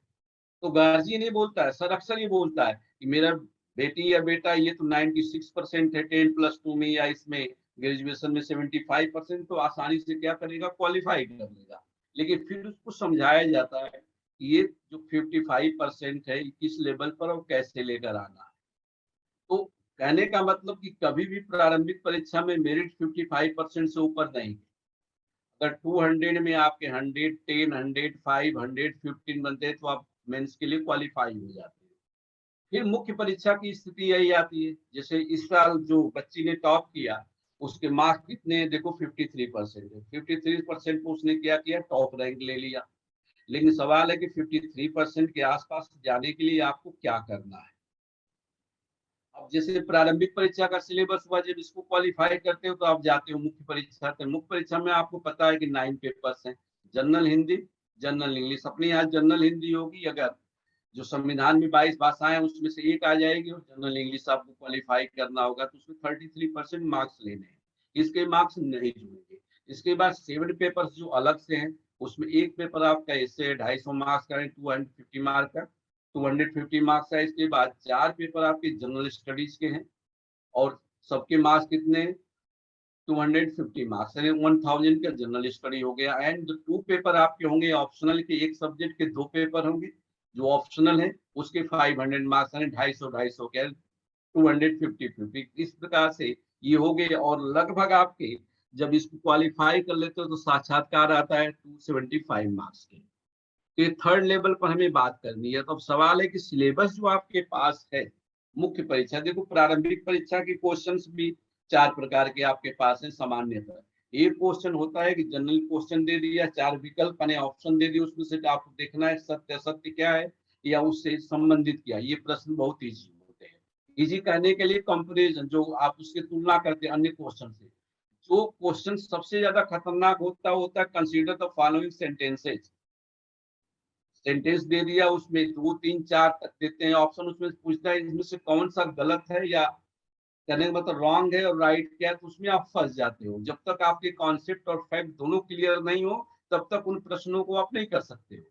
तो गार्जियन ये बोलता है, सर अक्सर ये बोलता है कि मेरा बेटी या बेटा ये तो 96% है 10+2 में या इसमें ग्रेजुएशन में 75%, तो आसानी से क्या करेगा, क्वालिफाई कर लेगा। लेकिन फिर उसको समझाया जाता है कि ये जो 55% है किस लेवल पर और कैसे लेकर आना है। तो कहने का मतलब कि कभी भी प्रारंभिक परीक्षा में मेरिट 55% से ऊपर नहीं। अगर 200 में आपके 100, 10, 100, 5, 100, 15 बनते हैं तो आप मेंस के लिए क्वालिफाई हो जाते हैं। फिर मुख्य परीक्षा की स्थिति यही आती है, जैसे इस साल जो बच्ची ने टॉप किया उसके मार्क्स कितने हैं, देखो 53% है। 53% को उसने क्या किया, टॉप रैंक ले लिया। लेकिन सवाल है कि 53% के आसपास जाने के लिए आपको क्या करना है। अब जैसे प्रारंभिक परीक्षा का सिलेबस हुआ, जब इसको क्वालिफाई करते हो तो आप जाते हो मुख्य परीक्षा। तो मुख्य परीक्षा में आपको पता है कि 9 पेपर्स हैं, जनरल हिंदी, जनरल इंग्लिश। अपने यहाँ जनरल हिंदी होगी, अगर जो संविधान में 22 भाषाएं उसमें से एक आ जाएगी, और जनरल इंग्लिश आपको क्वालिफाई करना होगा तो उसमें 33% मार्क्स लेने हैं। इसके मार्क्स नहीं जुड़ेंगे। इसके बाद 7 पेपर्स जो अलग से हैं, उसमें एक पेपर आपका इससे 250 मार्क्स का है, 250 मार्क का, 250 मार्क्स है। इसके बाद 4 पेपर आपके जनरल स्टडीज के हैं, और सबके मार्क्स कितने, 250 मार्क्स, यानी 1000 का जनरल स्टडी हो गया। एंड 2 पेपर आपके होंगे ऑप्शनल के, एक सब्जेक्ट के 2 पेपर होंगे जो ऑप्शनल है, उसके 500 मार्क्स, यानी 250 के 250 इस प्रकार से ये हो गए। और लगभग आपके जब इसको क्वालिफाई कर लेते हो तो साक्षात्कार आता है 275 मार्क्स के। तो ये थर्ड लेवल पर हमें बात करनी है। तो अब सवाल है कि सिलेबस जो आपके पास है मुख्य परीक्षा, देखो प्रारंभिक परीक्षा के क्वेश्चंस भी 4 प्रकार के आपके पास है सामान्यतः। एक क्वेश्चन होता है कि जनरल क्वेश्चन दे दिया, 4 विकल्प यानी ऑप्शन दे दिए, उसमें से आपको देखना है सत्य असत्य क्या है या उससे संबंधित क्या। ये प्रश्न बहुत ईजी होते हैं। ईजी कहने के लिए कंपैरिजन, जो आप उसकी तुलना करते हैं अन्य क्वेश्चन से। जो क्वेश्चन सबसे ज्यादा खतरनाक होता है consider the following sentences. Sentence दे दिया, उसमें 2, 3, 4 तक देते हैं ऑप्शन, उसमें पूछना है इसमें से कौन सा गलत है, या कहने का मतलब रॉन्ग है और राइट क्या है, तो उसमें आप फंस जाते हो। जब तक आपके कॉन्सेप्ट और फैक्ट दोनों क्लियर नहीं हो तब तक उन प्रश्नों को आप नहीं कर सकते हो।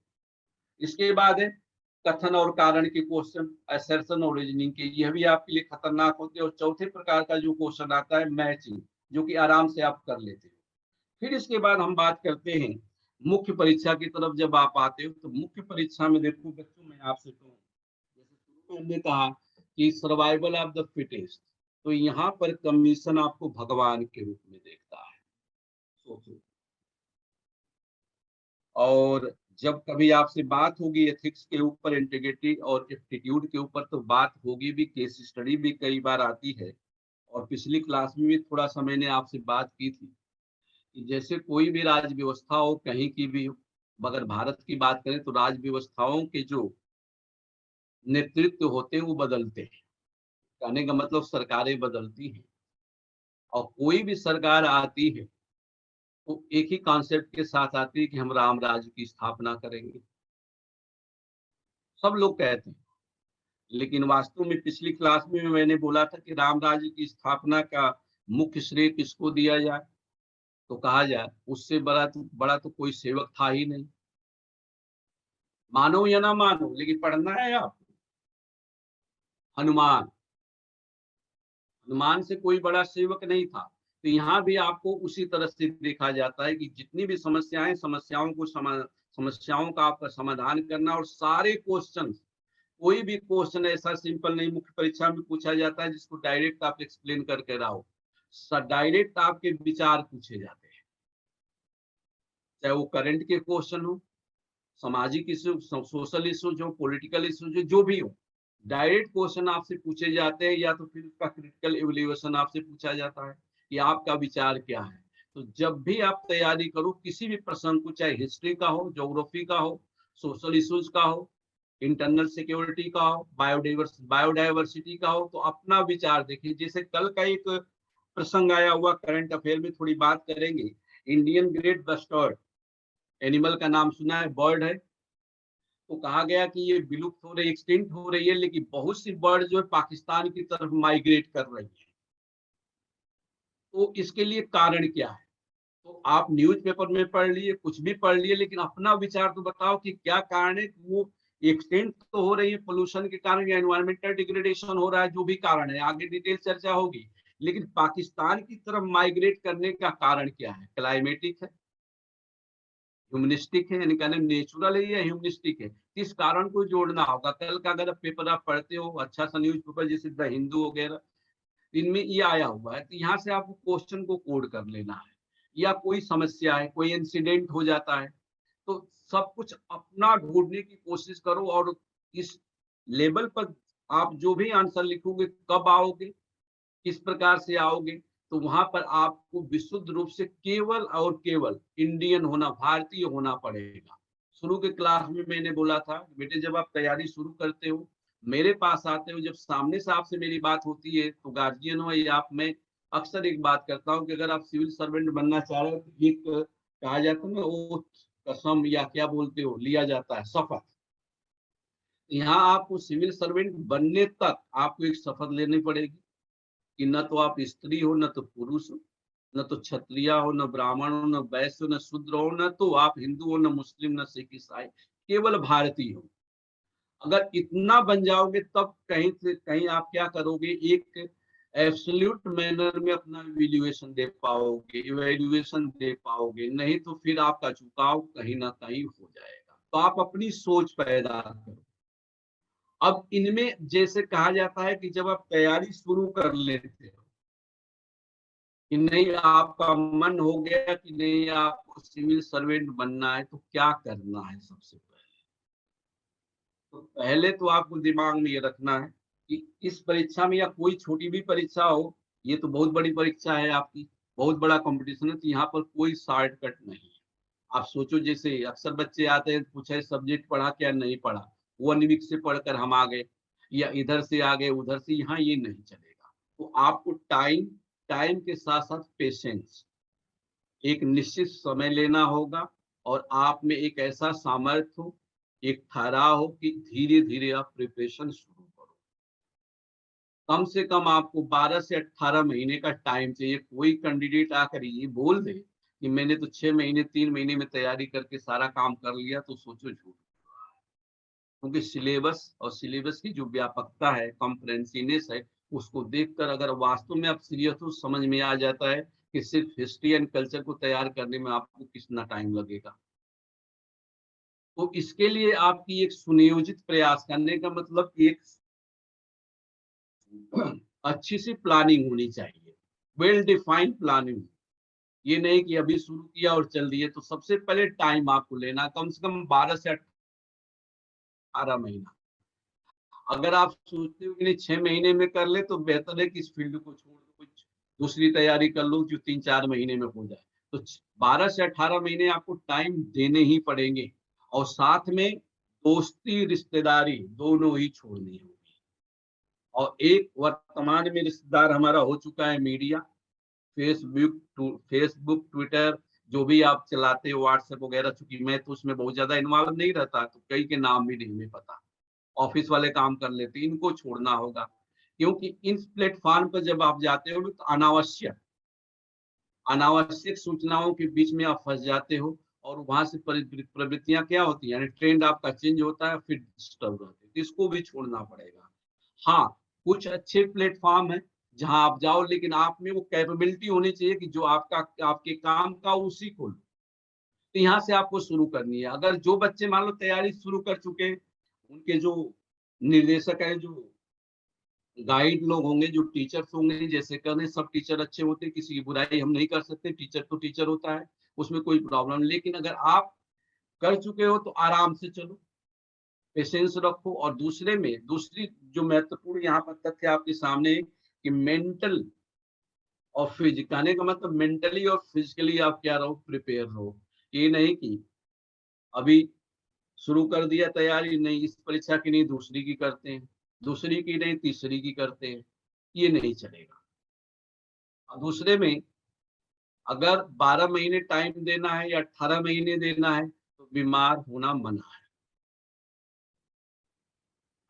इसके बाद है कथन और कारण के क्वेश्चन, असर्शन और रीजनिंग के, यह भी आपके लिए खतरनाक होते हैं। और चौथे प्रकार का जो क्वेश्चन आता है मैचिंग, जो कि आराम से आप कर लेते हो। फिर इसके बाद हम बात करते हैं मुख्य परीक्षा की तरफ। जब आप आते हो तो मुख्य परीक्षा में देखो बच्चों, मैं आपसे कहूँ, जैसे शुरू में हमने कहा कि सर्वाइवल ऑफ द फिटेस्ट, तो यहाँ पर कमीशन आपको भगवान के रूप में देखता है, सोचो। और जब कभी आपसे बात होगी एथिक्स के ऊपर, इंटीग्रिटी और एप्टीट्यूड के ऊपर, तो बात होगी भी, केस स्टडी भी कई बार आती है। और पिछली क्लास में भी थोड़ा सा मैंने आपसे बात की थी कि जैसे कोई भी राज्य व्यवस्था हो कहीं की भी हो, अगर भारत की बात करें तो राज्य व्यवस्थाओं के जो नेतृत्व होते हैं वो बदलते हैं। कहने का मतलब सरकारें बदलती हैं, और कोई भी सरकार आती है तो एक ही कॉन्सेप्ट के साथ आती है कि हम राम राज्य की स्थापना करेंगे, सब लोग कहते हैं। लेकिन वास्तव में पिछली क्लास में मैंने बोला था कि राम राज्य की स्थापना का मुख्य श्रेय किसको दिया जाए, तो कहा जाए उससे बड़ा तो कोई सेवक था ही नहीं। मानो या ना मानो, लेकिन पढ़ना है आपको। हनुमान, हनुमान से कोई बड़ा सेवक नहीं था। तो यहाँ भी आपको उसी तरह से देखा जाता है कि जितनी भी समस्याएं, समस्याओं का आपका समाधान करना। और सारे क्वेश्चन, कोई भी क्वेश्चन ऐसा सिंपल नहीं मुख्य परीक्षा में पूछा जाता है जिसको डायरेक्ट आप एक्सप्लेन करके रहो। डायरेक्ट आपके विचार पूछे जाते हैं, चाहे वो करंट के क्वेश्चन हो, सामाजिक इशू, सोशल इशू, जो पॉलिटिकल इशू, जो भी हो, डायरेक्ट क्वेश्चन आपसे पूछे जाते हैं। या तो फिर उसका क्रिटिकल इवैल्यूएशन आपसे पूछा जाता है कि आपका विचार क्या है। तो जब भी आप तैयारी करो किसी भी प्रश्न को, चाहे हिस्ट्री का हो, ज्योग्राफी का हो, सोशल इश्यूज का हो, इंटरनल सिक्योरिटी का हो, बायोडाइवर्सिटी का हो, तो अपना विचार देखिए। जैसे कल का एक प्रसंग आया हुआ करंट अफेयर में, थोड़ी बात करेंगे। इंडियन ग्रेट बस्टर्ड एनिमल का नाम सुना है, बर्ड है। तो कहा गया कि ये विलुप्त हो रही, एक्सटिंक्ट हो रही है, लेकिन बहुत सी बर्ड जो है पाकिस्तान की तरफ माइग्रेट कर रही है। तो इसके लिए कारण क्या है? तो आप न्यूज़पेपर में पढ़ लिए, कुछ भी पढ़ लिए, लेकिन अपना विचार तो बताओ कि क्या कारण है। वो एक्सटेंट तो हो रही है पोल्यूशन के कारण या एनवायरमेंटल डिग्रेडेशन हो रहा है, जो भी कारण है आगे डिटेल चर्चा होगी। लेकिन पाकिस्तान की तरफ माइग्रेट करने का कारण क्या है? क्लाइमेटिक है, ह्यूमनिस्टिक है, यानी कहने नेचुरल है या ह्यूमनिस्टिक है? इस कारण को जोड़ना होगा। कल का अगर पेपर आप पढ़ते हो, अच्छा सा न्यूज पेपर जैसे द हिंदू वगैरह, इनमें ये आया हुआ है, तो यहाँ से आपको क्वेश्चन को कोड कर लेना है। या कोई समस्या है, कोई इंसिडेंट हो जाता है, तो सब कुछ अपना ढूंढने की कोशिश करो। और इस लेवल पर आप जो भी आंसर लिखोगे, कब आओगे, किस प्रकार से आओगे, तो वहां पर आपको विशुद्ध रूप से केवल और केवल इंडियन होना, भारतीय होना पड़ेगा। शुरू के क्लास में मैंने बोला था, बेटे जब आप तैयारी शुरू करते हो, मेरे पास आते हो, जब सामने से आपसे मेरी बात होती है, तो गार्जियन हो या आप, मैं अक्सर एक बात करता हूँ कि अगर आप सिविल सर्वेंट बनना चाह रहे हो, तो एक कहा जाता है ना, ओथ, कसम या क्या बोलते हो, लिया जाता है, शपथ। यहाँ आपको सिविल सर्वेंट बनने तक आपको एक शपथ लेनी पड़ेगी कि न तो आप स्त्री हो, न तो पुरुष हो, न तो क्षत्रिय हो, न ब्राह्मण हो, न वैश्य हो, न शूद्र हो, न तो आप हिंदू हो, न मुस्लिम, न सिख ईसाई, केवल भारतीय हो। अगर इतना बन जाओगे, तब कहीं से कहीं आप क्या करोगे, एक एब्सोल्यूट मैनर में अपना इवैल्यूएशन दे पाओगे। नहीं तो फिर आपका झुकाव कहीं ना कहीं हो जाएगा। तो आप अपनी सोच पैदा करो। अब इनमें जैसे कहा जाता है कि जब आप तैयारी शुरू कर लेते हो कि नहीं, आपका मन हो गया कि नहीं आपको सिविल सर्वेंट बनना है, तो क्या करना है? सबसे पहले तो आपको दिमाग में ये रखना है कि इस परीक्षा में, या कोई छोटी भी परीक्षा हो, ये तो बहुत बड़ी परीक्षा है आपकी, बहुत बड़ा कंपटीशन है, तो यहाँ पर कोई शॉर्टकट नहीं है। आप सोचो, जैसे अक्सर बच्चे आते हैं, पूछे सब्जेक्ट पढ़ा क्या, नहीं पढ़ा, 1 वीक से पढ़कर हम आ गए, या इधर से आ गए उधर से, यहाँ ये नहीं चलेगा। तो आपको टाइम, टाइम के साथ साथ पेशेंस, एक निश्चित समय लेना होगा। और आप में एक ऐसा सामर्थ्य हो, एक ठहराव हो कि धीरे धीरे आप प्रिपरेशन शुरू करो। कम से कम आपको 12 से 18 महीने का टाइम चाहिए। कोई कैंडिडेट आकर ये बोल दे कि मैंने तो 6 महीने 3 महीने में तैयारी करके सारा काम कर लिया, तो सोचो झूठ। क्योंकि सिलेबस और सिलेबस की जो व्यापकता है, कॉम्प्रिहेंसिवनेस है, उसको देखकर अगर वास्तव में आप सीरियस हो, समझ में आ जाता है कि सिर्फ हिस्ट्री एंड कल्चर को तैयार करने में आपको कितना टाइम लगेगा। तो इसके लिए आपकी एक सुनियोजित प्रयास करने का मतलब, एक अच्छी सी प्लानिंग होनी चाहिए, वेल डिफाइंड प्लानिंग। ये नहीं कि अभी शुरू किया और चल दिए। तो सबसे पहले टाइम आपको लेना, कम से कम 12 से 18 महीना। अगर आप सोचते हो कि नहीं 6 महीने में कर ले, तो बेहतर है कि इस फील्ड को छोड़ दो, कुछ दूसरी तैयारी कर लो जो 3-4 महीने में हो जाए। तो 12 से 18 महीने आपको टाइम देने ही पड़ेंगे। और साथ में दोस्ती रिश्तेदारी दोनों ही छोड़नी होगी। और एक वर्तमान में रिश्तेदार हमारा हो चुका है मीडिया, फेसबुक, ट्विटर, जो भी आप चलाते हो, व्हाट्सएप वगैरह। चूंकि मैं तो उसमें बहुत ज्यादा इन्वॉल्व नहीं रहता, तो कई के नाम भी नहीं हमें पता, ऑफिस वाले काम कर लेते, इनको छोड़ना होगा। क्योंकि इन प्लेटफॉर्म पर जब आप जाते हो, तो अनावश्यक अनावश्यक सूचनाओं के बीच में आप फंस जाते हो। और वहां से प्रवृत्तियां क्या होती है, यानी ट्रेंड आपका चेंज होता है, फिर डिस्टर्ब रहते हैं। तो इसको भी छोड़ना पड़ेगा। हाँ, कुछ अच्छे प्लेटफॉर्म है जहां आप जाओ, लेकिन आप में वो कैपेबिलिटी होनी चाहिए कि जो आपके काम का उसी को लो। तो यहाँ से आपको शुरू करनी है। अगर जो बच्चे मान लो तैयारी शुरू कर चुके हैं, उनके जो निर्देशक है, जो गाइड लोग होंगे, जो टीचर्स होंगे, जैसे कहने सब टीचर अच्छे होते हैं, किसी की बुराई हम नहीं कर सकते, टीचर तो टीचर होता है, उसमें कोई प्रॉब्लम। लेकिन अगर आप कर चुके हो तो आराम से चलो, पेशेंस रखो। और दूसरी जो महत्वपूर्ण यहाँ पर तथ्य आपके सामने है कि मेंटल और फिजिक, कहने का मतलब मेंटली और फिजिकली आप क्या रहो, प्रिपेयर रहो। ये नहीं कि अभी शुरू कर दिया तैयारी, नहीं इस परीक्षा की नहीं दूसरी की करते हैं, दूसरी की नहीं तीसरी की करते हैं, ये नहीं चलेगा। और दूसरे में, अगर 12 महीने टाइम देना है या 18 महीने देना है, तो बीमार होना मना है।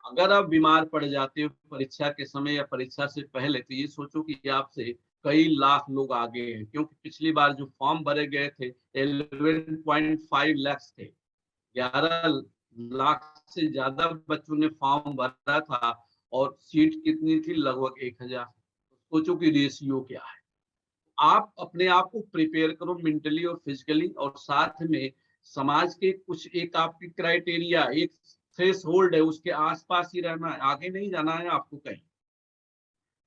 अगर आप बीमार पड़ जाते हो परीक्षा के समय या परीक्षा से पहले, तो ये सोचो कि आपसे कई लाख लोग आगे हैं, क्योंकि पिछली बार जो फॉर्म भरे गए थे 11.5 लाख थे। 11 लाख से ज्यादा बच्चों ने फॉर्म भरा था और सीट कितनी थी? लगभग 1000। सोचो कि रेशियो क्या है। आप अपने आप को प्रिपेयर करो मेंटली और फिजिकली, और साथ में समाज के कुछ एक आपकी क्राइटेरिया, एक थ्रेश होल्ड है, उसके आसपास ही रहना है, आगे नहीं जाना है आपको कहीं।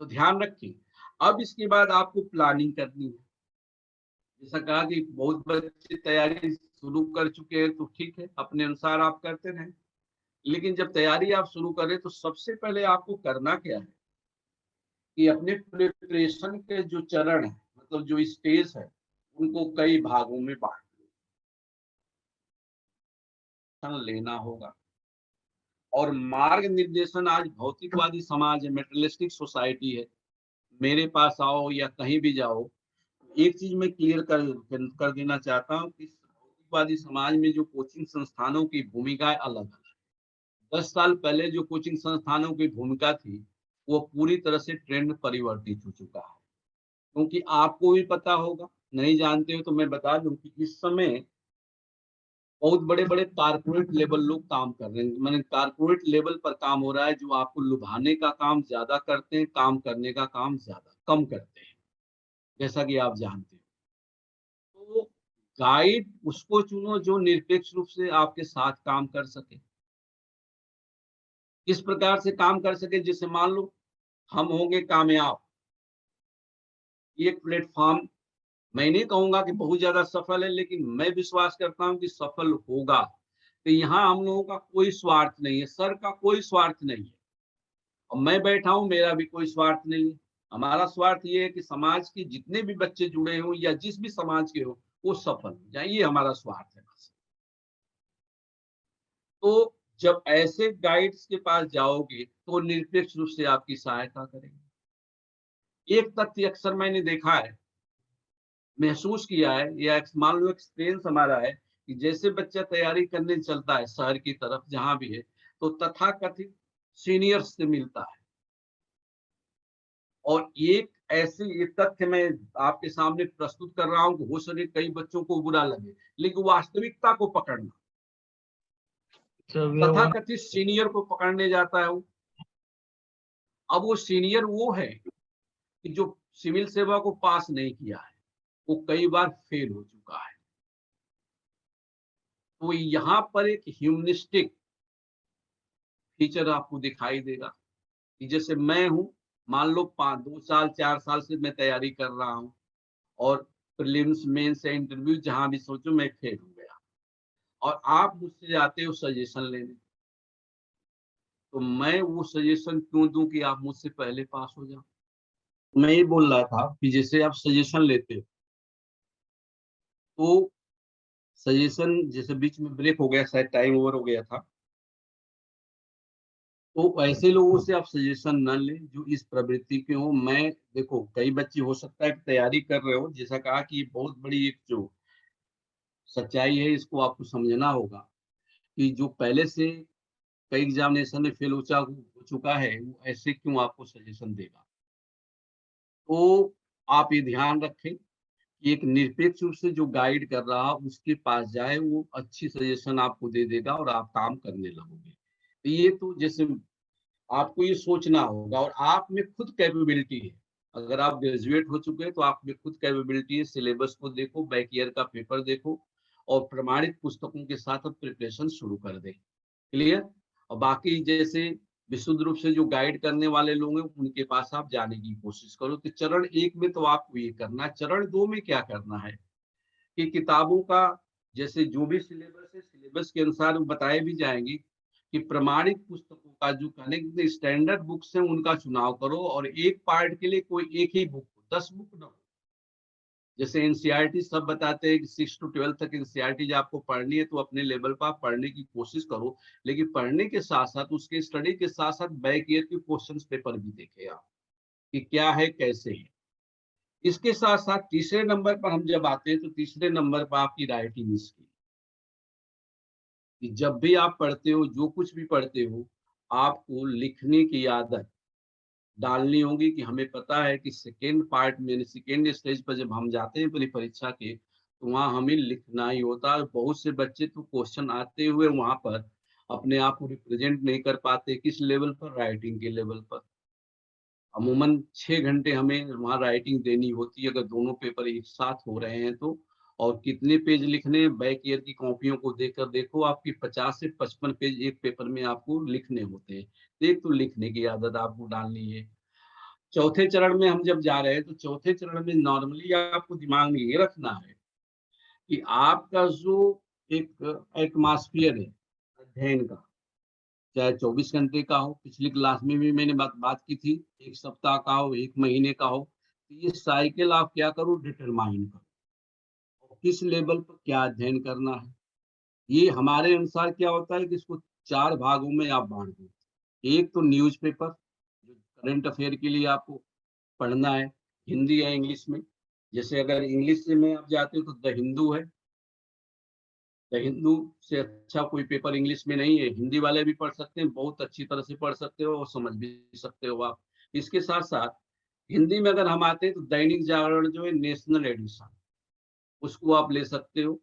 तो ध्यान रखिए। अब इसके बाद आपको प्लानिंग करनी है। जैसा कहा कि बहुत बच्चे तैयारी शुरू कर चुके हैं, तो ठीक है, अपने अनुसार आप करते रहें। लेकिन जब तैयारी आप शुरू करें तो सबसे पहले आपको करना क्या है कि अपने प्रिपरेशन के जो चरण है, मतलब जो स्टेज है, उनको कई भागों में बांट लेना होगा। और मार्ग निर्देशन, आज भौतिकवादी समाज है, मेटेरियलिस्टिक सोसाइटी है, मेरे पास आओ या कहीं भी जाओ, एक चीज मैं क्लियर कर देना चाहता हूँ कि भौतिकवादी समाज में जो कोचिंग संस्थानों की भूमिका अलग है। 10 साल पहले जो कोचिंग संस्थानों की भूमिका थी, वो पूरी तरह से ट्रेंड परिवर्तित हो चुका है। क्योंकि आपको भी पता होगा, नहीं जानते हो तो मैं बता दूं कि इस समय बहुत बड़े बड़े कारपोरेट लेवल लोग काम कर रहे हैं। मैंने कारपोरेट लेवल पर काम हो रहा है, जो आपको लुभाने का काम ज्यादा करते हैं, काम करने का काम ज्यादा कम करते हैं, जैसा कि आप जानते हो। तो गाइड उसको चुनो जो निरपेक्ष रूप से आपके साथ काम कर सके। किस प्रकार से काम कर सके? जैसे मान लो हम होंगे कामयाब, एक प्लेटफॉर्म, मैं नहीं कहूंगा कि बहुत ज्यादा सफल है, लेकिन मैं विश्वास करता हूं कि सफल होगा। तो यहाँ हम लोगों का कोई स्वार्थ नहीं है, सर का कोई स्वार्थ नहीं है, और मैं बैठा हूं, मेरा भी कोई स्वार्थ नहीं है। हमारा स्वार्थ ये है कि समाज के जितने भी बच्चे जुड़े हों या जिस भी समाज के हो, वो सफल हो जाए, ये हमारा स्वार्थ है बस। तो जब ऐसे गाइड्स के पास जाओगे तो निरपेक्ष रूप से आपकी सहायता करेंगे। एक तथ्य अक्सर मैंने देखा है, महसूस किया है, या मान लो एक्सपीरियंस हमारा है, कि जैसे बच्चा तैयारी करने चलता है शहर की तरफ जहां भी है, तो तथाकथित सीनियर्स से मिलता है। और एक ऐसे ये तथ्य मैं आपके सामने प्रस्तुत कर रहा हूं कि हो सके कई बच्चों को बुरा लगे, लेकिन वास्तविकता को पकड़ना, तथाकथित सीनियर को पकड़ने जाता है वो। अब वो सीनियर वो है कि जो सिविल सेवा को पास नहीं किया है, वो कई बार फेल हो चुका है। तो यहाँ पर एक ह्यूमनिस्टिक फीचर आपको दिखाई देगा कि जैसे मैं हूं, मान लो 2 साल 4 साल से मैं तैयारी कर रहा हूं, और प्रीलिम्स मेंस या इंटरव्यू जहां भी सोचो मैं फेल हो गया, और आप मुझसे जाते हो सजेशन लेने, तो मैं वो सजेशन क्यों दूं कि आप मुझसे पहले पास हो जाओ। मैं ये बोल रहा था कि जैसे आप सजेशन लेते हो, तो सजेशन जैसे बीच में ब्रेक हो गया, शायद टाइम ओवर हो गया था, तो ऐसे लोगों से आप सजेशन न लें जो इस प्रवृत्ति के हो। मैं देखो, कई बच्चे हो सकता है कि तैयारी कर रहे हो, जैसा कहा कि ये बहुत बड़ी एक जो सच्चाई है, इसको आपको समझना होगा कि जो पहले से कई एग्जामिनेशन में फेल हो चुका है, वो ऐसे क्यों आपको सजेशन देगा। तो आप ये ध्यान रखें कि एक निरपेक्ष रूप से जो गाइड कर रहा उसके पास जाए, वो अच्छी सजेशन आपको दे देगा और आप काम करने लगोगे। तो ये तो जैसे आपको ये सोचना होगा, और आप में खुद कैपेबिलिटी है। अगर आप ग्रेजुएट हो चुके हैं तो आप में खुद कैपेबिलिटी है। सिलेबस को देखो, बैक ईयर का पेपर देखो, और प्रमाणित पुस्तकों के साथ अब प्रिपरेशन शुरू कर दें। क्लियर? और बाकी जैसे विशुद्ध रूप से जो गाइड करने वाले लोग हैं, उनके पास आप जाने की कोशिश करो। तो चरण 1 में तो आपको ये करना है। चरण 2 में क्या करना है कि किताबों का, जैसे जो भी सिलेबस है, सिलेबस के अनुसार वो बताए भी जाएंगे कि प्रमाणित पुस्तकों का जो कनेक्ट स्टैंडर्ड बुक्स हैं उनका चुनाव करो, और एक पार्ट के लिए कोई एक ही बुक, 10 बुक ना हो। जैसे एनसीईआरटी सब बताते हैं कि 6 to 12 तक एनसीईआरटी आपको पढ़नी है, तो अपने लेवल पर आप पढ़ने की कोशिश करो, लेकिन पढ़ने के साथ साथ, उसके स्टडी के साथ साथ बैक ईयर के क्वेश्चन पेपर भी देखे आप कि क्या है कैसे है। इसके साथ साथ तीसरे नंबर पर हम जब आते हैं, तो तीसरे नंबर पर आपकी राइटिंग स्किल, कि जब भी आप पढ़ते हो, जो कुछ भी पढ़ते हो, आपको लिखने की आदत डालनी होगी कि हमें पता है कि सेकेंड पार्ट में, सेकेंड स्टेज पर जब हम जाते हैं पूरी परीक्षा के, तो वहाँ हमें लिखना ही होता है। बहुत से बच्चे तो क्वेश्चन आते हुए वहाँ पर अपने आप को रिप्रेजेंट नहीं कर पाते। किस लेवल पर? राइटिंग के लेवल पर। अमूमन 6 घंटे हमें वहाँ राइटिंग देनी होती है अगर दोनों पेपर एक साथ हो रहे हैं तो। और कितने पेज लिखने, बैक ईयर की कॉपियों को देखकर देखो, आपकी 50 से 55 पेज एक पेपर में आपको लिखने होते हैं। एक तो लिखने की आदत आपको डालनी है। चौथे चरण में हम जब जा रहे हैं तो चौथे चरण में नॉर्मली आपको दिमाग में ये रखना है कि आपका जो एक एटमॉस्फेयर है अध्ययन का, चाहे 24 घंटे का हो, पिछली क्लास में भी मैंने बात की थी, 1 सप्ताह का हो, 1 महीने का हो, तो ये साइकिल आप क्या करो, डिटरमाइन करो और किस लेवल पर क्या अध्ययन करना है। ये हमारे अनुसार क्या होता है कि इसको 4 भागों में आप बांट दो। एक तो न्यूज़पेपर, जो करंट अफेयर के लिए आपको पढ़ना है, हिंदी या इंग्लिश में। जैसे अगर इंग्लिश से में आप जाते हो तो द हिंदू है। द हिंदू से अच्छा कोई पेपर इंग्लिश में नहीं है। हिंदी वाले भी पढ़ सकते हैं, बहुत अच्छी तरह से पढ़ सकते हो और समझ भी सकते हो आप। इसके साथ साथ हिंदी में अगर हम आते हैं तो दैनिक जागरण जो है नेशनल एडिशन, उसको आप ले सकते हो।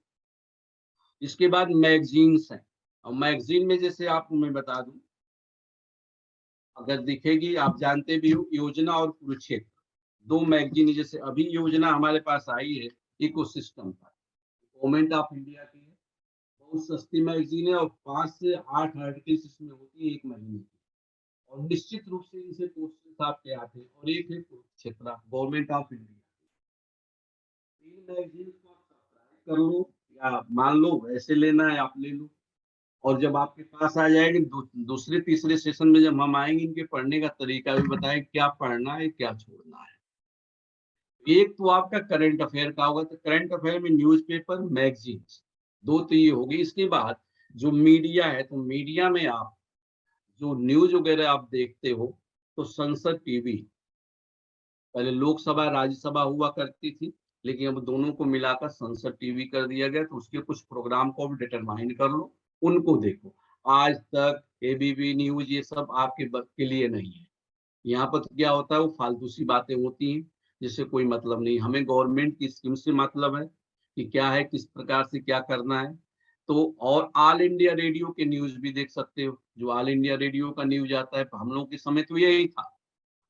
इसके बाद मैगजीन्स हैं, और मैगजीन में जैसे आपको मैं बता दूं, अगर दिखेगी, आप जानते भी हो, योजना और कुरुक्षेत्र, 2 मैगजीन। जैसे अभी योजना हमारे पास आई है इकोसिस्टम पर, गवर्नमेंट ऑफ इंडिया की है, बहुत सस्ती मैगजीन है और 5 से 8 आर्टिकल्स इसमें होती है 1 महीने की। और निश्चित रूप से इनसे क्वेश्चन आपके आते हैं। और एक है Kurukshetra, government of India. 3 magazine को आप सब्सक्राइब कर लो, या मान लो वैसे लेना है आप ले लो। और जब आपके पास आ जाएगी दूसरे तीसरे सेशन में जब हम आएंगे, इनके पढ़ने का तरीका भी बताएं, क्या पढ़ना है क्या छोड़ना है। एक तो आपका करंट अफेयर का होगा, तो करंट अफेयर में न्यूज़पेपर, मैगजीन्स, 2 तो ये होगी। इसके बाद जो मीडिया है, तो मीडिया में आप जो न्यूज वगैरह आप देखते हो, तो संसद टीवी, पहले लोकसभा राज्यसभा हुआ करती थी, लेकिन अब दोनों को मिलाकर संसद टीवी कर दिया गया। तो उसके कुछ प्रोग्राम को भी डिटरमाइन कर लो, उनको देखो। आज तक, एबीपी न्यूज, ये सब आपके के लिए नहीं है। यहाँ पर तो क्या होता है, वो फालतू सी बातें होती हैं जिससे कोई मतलब नहीं। हमें गवर्नमेंट की स्कीम से मतलब है कि क्या है, किस प्रकार से क्या करना है। तो और ऑल इंडिया रेडियो के न्यूज भी देख सकते हो। जो ऑल इंडिया रेडियो का न्यूज आता है, हम लोग के समय तो यही था,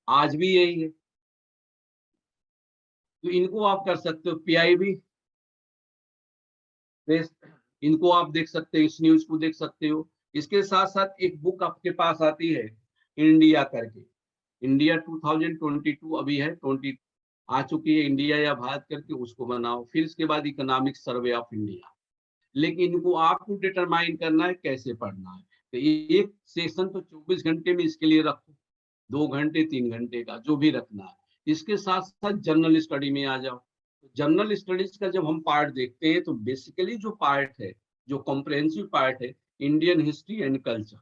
आज भी यही है। तो इनको आप कर सकते हो। पीआईबी, इनको आप देख सकते हो, इस न्यूज को देख सकते हो। इसके साथ साथ एक बुक आपके पास आती है, इंडिया करके, इंडिया 2022 अभी है, 20 आ चुकी है, इंडिया या भारत करके, उसको बनाओ। फिर इसके बाद इकोनॉमिक सर्वे ऑफ इंडिया। लेकिन इनको आपको डिटरमाइन करना है कैसे पढ़ना है। तो एक सेशन तो 24 घंटे में इसके लिए रखो, 2 घंटे 3 घंटे का जो भी रखना है। इसके साथ साथ जनरल स्टडी में आ जाओ। जनरल स्टडीज का जब हम पार्ट देखते हैं, तो बेसिकली जो पार्ट है, जो कॉम्प्रिहेंसिव पार्ट है, इंडियन हिस्ट्री एंड कल्चर।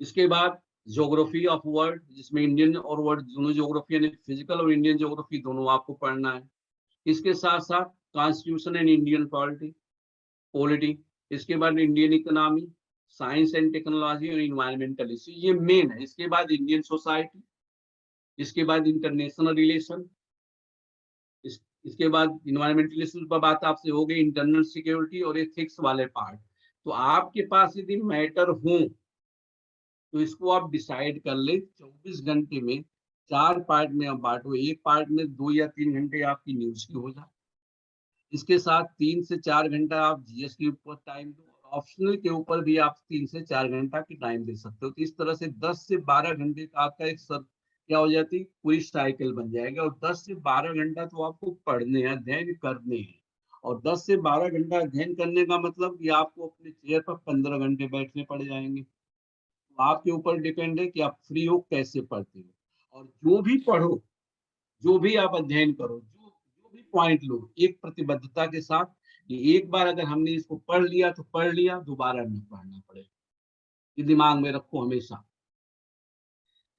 इसके बाद ज्योग्राफी ऑफ वर्ल्ड, जिसमें इंडियन और वर्ल्ड दोनों ज्योग्राफी, यानी फिजिकल और इंडियन ज्योग्राफी दोनों आपको पढ़ना है। इसके साथ साथ कॉन्स्टिट्यूशन एंड इंडियन पॉलिटी। इसके बाद Indian economy, science and technology और इन्वायरमेंटल इश्यू, ये मेन है। इसके बाद इंडियन सोसाइटी, इसके बाद इंटरनेशनल रिलेशन, इसके बाद इन्वायरमेंटल इश्यूज पर बात आपसे हो गई, इंटरनल सिक्योरिटी और एथिक्स वाले पार्ट। तो आपके पास यदि मैटर हो तो इसको आप डिसाइड कर ले, 24 घंटे में 4 पार्ट में आप बांटो। एक पार्ट में 2 या 3 घंटे आपकी न्यूज की हो जाए, इसके साथ 3 से 4 घंटा आप जीएस के ऊपर टाइम दो, और ऑप्शनल के ऊपर भी आप 3 से 4 घंटा की टाइम दे सकते हो। तो इस तरह से 10 से 12 घंटे का आपका एक सर क्या हो जाती है, पूरी साइकिल बन जाएगा। और 10 से 12 घंटा तो आपको पढ़ने हैं, अध्ययन करने हैं। और 10 से 12 घंटा अध्ययन करने का मतलब कि आपको अपने चेयर पर 15 घंटे बैठने पड़ जाएंगे। तो आपके ऊपर डिपेंड है कि आप फ्री हो कैसे पढ़ते हो। और जो भी पढ़ो, जो भी आप अध्ययन करो, जो जो भी पॉइंट लो, एक प्रतिबद्धता के साथ कि एक बार अगर हमने इसको पढ़ लिया तो पढ़ लिया, दोबारा नहीं पढ़ना पड़ेगा। ये दिमाग में रखो हमेशा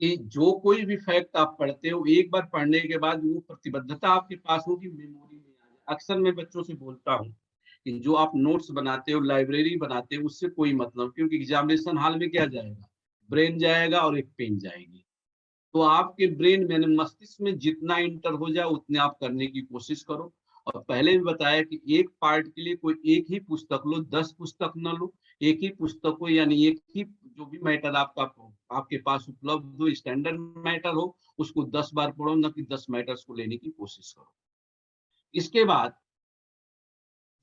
कि जो कोई भी फैक्ट आप पढ़ते हो, एक बार पढ़ने के बाद वो प्रतिबद्धता आपके पास होगी, मेमोरी में आ जाए। अक्सर मैं बच्चों से बोलता हूँ कि जो आप नोट्स बनाते हो, लाइब्रेरी बनाते हो, उससे कोई मतलब, क्योंकि एग्जामिनेशन हॉल में क्या जाएगा, ब्रेन जाएगा और एक पेन जाएगी। तो आपके ब्रेन यानी मस्तिष्क में जितना इंटर हो जाए उतने आप करने की कोशिश करो। और पहले भी बताया कि एक पार्ट के लिए कोई एक ही पुस्तक लो, 10 पुस्तक न लो। एक ही पुस्तक को यानी एक ही जो भी मैटर आपका आपके पास उपलब्ध हो, स्टैंडर्ड मैटर हो, उसको 10 बार पढ़ो, न कि 10 मैटर्स को लेने की कोशिश करो। इसके बाद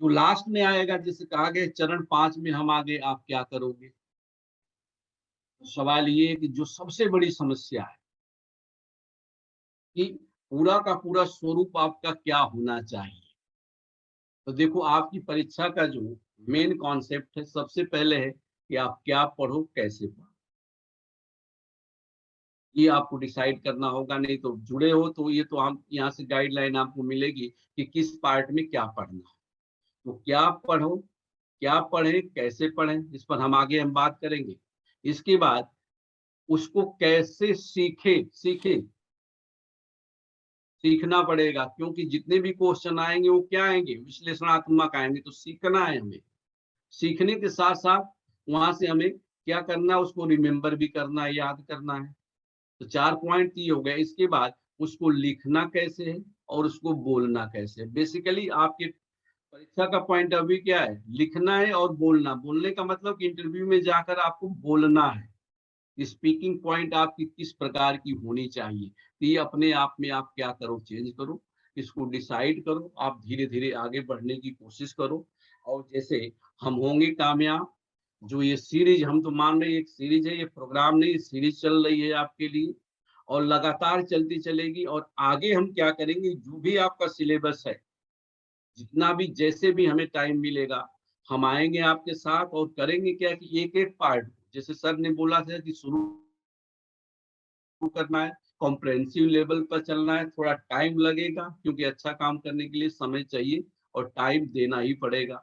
जो लास्ट में आएगा, जैसे कहा गया चरण 5 में हम आगे आप क्या करोगे। तो सवाल ये है कि जो सबसे बड़ी समस्या है कि पूरा का पूरा स्वरूप आपका क्या होना चाहिए। तो देखो, आपकी परीक्षा का जो मेन कॉन्सेप्ट है, सबसे पहले है कि आप क्या पढ़ो, कैसे पढ़ो। ये आपको डिसाइड करना होगा, नहीं तो जुड़े हो तो ये तो हम यहाँ से गाइडलाइन आपको मिलेगी कि किस पार्ट में क्या पढ़ना है। तो क्या पढ़ो, क्या पढ़ें, कैसे पढ़ें, इस पर हम बात करेंगे। इसके बाद उसको कैसे सीखना पड़ेगा, क्योंकि जितने भी क्वेश्चन आएंगे वो क्या आएंगे, विश्लेषणात्मक आएंगे। तो सीखना है हमें। सीखने के साथ साथ वहां से हमें क्या करना है, उसको रिमेम्बर भी करना है, याद करना है। तो 4 पॉइंट ये हो गए। इसके बाद उसको लिखना कैसे है और उसको बोलना कैसे है। बेसिकली आपके परीक्षा का पॉइंट ऑफ व्यू क्या है, लिखना है और बोलना। बोलने का मतलब कि इंटरव्यू में जाकर आपको बोलना है। स्पीकिंग पॉइंट आपकी किस प्रकार की होनी चाहिए। तो ये अपने आप में आप क्या करो, चेंज करो, इसको डिसाइड करो। आप धीरे धीरे आगे बढ़ने की कोशिश करो। और जैसे हम होंगे कामयाब। जो ये सीरीज हम तो मान रहे हैं एक सीरीज है, ये प्रोग्राम नहीं, सीरीज चल रही है आपके लिए और लगातार चलती चलेगी। और आगे हम क्या करेंगे, जो भी आपका सिलेबस है, जितना भी जैसे भी हमें टाइम मिलेगा, हम आएंगे आपके साथ और करेंगे क्या कि एक एक पार्ट, जैसे सर ने बोला था कि शुरू करना है, कॉम्प्रहेंसिव लेवल पर चलना है। थोड़ा टाइम लगेगा क्योंकि अच्छा काम करने के लिए समय चाहिए और टाइम देना ही पड़ेगा।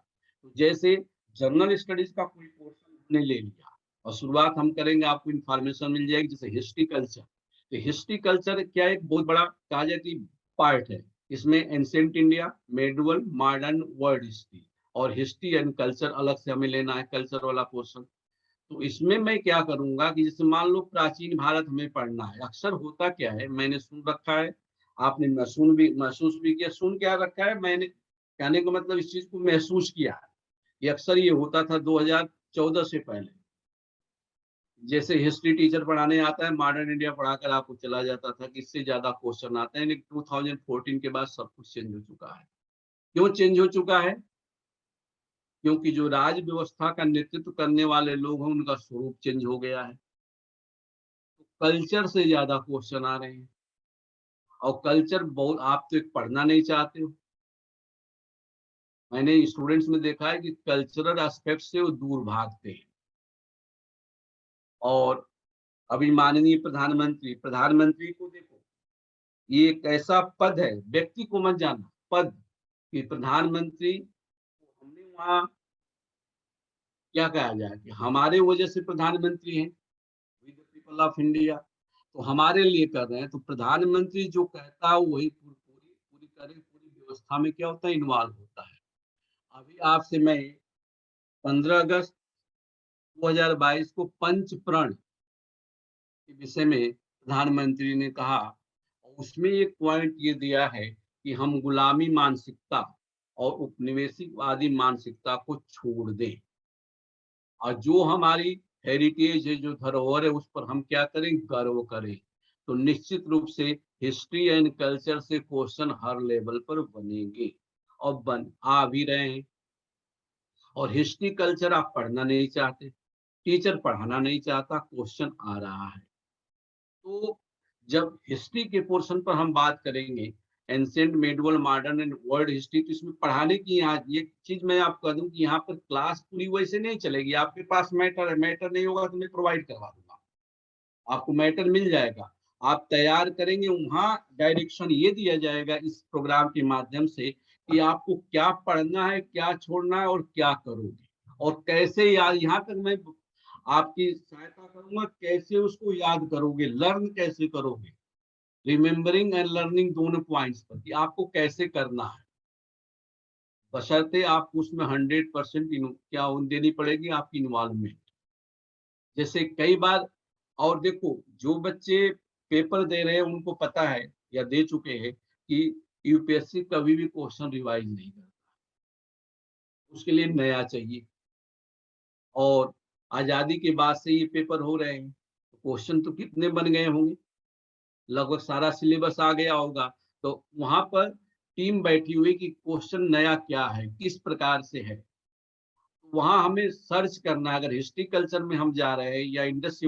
तो जैसे जनरल स्टडीज का कोई पोर्शन हमने ले लिया और शुरुआत हम करेंगे, आपको इंफॉर्मेशन मिल जाएगी। जैसे हिस्ट्री कल्चर, तो हिस्ट्री कल्चर क्या एक बहुत बड़ा कहा जाए कि पार्ट है। इसमें ancient India, medieval, modern, world history और हिस्ट्री एंड कल्चर अलग से हमें लेना है, कल्चर वाला पोर्शन। तो इसमें मैं क्या करूंगा कि जैसे मान लो प्राचीन भारत हमें पढ़ना है। अक्सर होता क्या है, मैंने सुन रखा है, आपने महसूस भी किया। सुन क्या रखा है मैंने, कहने का मतलब इस चीज को महसूस किया है। ये अक्सर ये होता था 2014 से पहले। जैसे हिस्ट्री टीचर पढ़ाने आता है, मॉडर्न इंडिया पढ़ाकर आपको चला जाता था कि इससे ज्यादा क्वेश्चन आते हैं। लेकिन 2014 के बाद सब कुछ चेंज हो चुका है। क्यों चेंज हो चुका है? क्योंकि जो राज व्यवस्था का नेतृत्व करने वाले लोग हैं, उनका स्वरूप चेंज हो गया है। तो कल्चर से ज्यादा क्वेश्चन आ रहे हैं। और कल्चर बहुत, आप तो एक पढ़ना नहीं चाहते हो। मैंने स्टूडेंट्स में देखा है कि कल्चरल एस्पेक्ट से वो दूर भागते हैं। और अभी माननीय प्रधानमंत्री को देखो, ये एक ऐसा पद है, व्यक्ति को मत जाना, पद कि प्रधानमंत्री। हमने वहाँ क्या कहा जाए कि हमारे वजह से प्रधानमंत्री हैं, we the people of India. तो हमारे लिए कर रहे हैं। तो प्रधानमंत्री जो कहता है वही पूरी पूरी करे, पूरी व्यवस्था में क्या होता है, इन्वॉल्व होता है। अभी आपसे मैं 15 अगस्त 2022 को पंच प्रण के विषय में प्रधानमंत्री ने कहा, और उसमें एक पॉइंट ये दिया है कि हम गुलामी मानसिकता और उपनिवेशवादी मानसिकता को छोड़ दें और जो हमारी हेरिटेज है, जो धरोहर है, उस पर हम क्या करें, गर्व करें। तो निश्चित रूप से हिस्ट्री एंड कल्चर से क्वेश्चन हर लेवल पर बनेंगे और बन आ भी रहे हैं। और हिस्ट्री कल्चर आप पढ़ना नहीं चाहते, टीचर पढ़ाना नहीं चाहता, क्वेश्चन आ रहा है। तो जब हिस्ट्री के पोर्शन पर हम बात करेंगे, ancient, medieval, modern and world history, तो इसमें पढ़ाने की यहाँ ये चीज मैं आपको कह दूं कि यहाँ पर क्लास पूरी वैसे नहीं चलेगी। आपके पास मैटर है, मैटर नहीं होगा तो मैं प्रोवाइड करवा दूंगा, आपको मैटर मिल जाएगा। आप तैयार करेंगे, वहाँ डायरेक्शन ये दिया जाएगा इस प्रोग्राम के माध्यम से कि आपको क्या पढ़ना है, क्या छोड़ना है और क्या करोगे और कैसे याद। यहाँ तक मैं आपकी सहायता करूंगा, कैसे उसको याद करोगे, लर्न कैसे करोगे। रिमेम्बरिंग एंड लर्निंग दोनों पॉइंट्स पर कि आपको कैसे करना है, बशर्ते आपको उसमें 100% क्या देनी पड़ेगी, आपकी इन्वॉल्वमेंट। जैसे कई बार और देखो जो बच्चे पेपर दे रहे हैं उनको पता है या दे चुके हैं कि यूपीएससी कभी भी क्वेश्चन रिवाइज नहीं करता, उसके लिए नया चाहिए। और आजादी के बाद से ये पेपर हो रहे हैं, तो क्वेश्चन तो कितने बन गए होंगे, लगभग सारा सिलेबस आ गया होगा। तो वहां पर टीम बैठी हुई कि क्वेश्चन नया क्या है, किस प्रकार से है, वहां हमें सर्च करना है। अगर हिस्ट्री कल्चर में हम जा रहे हैं या इंडस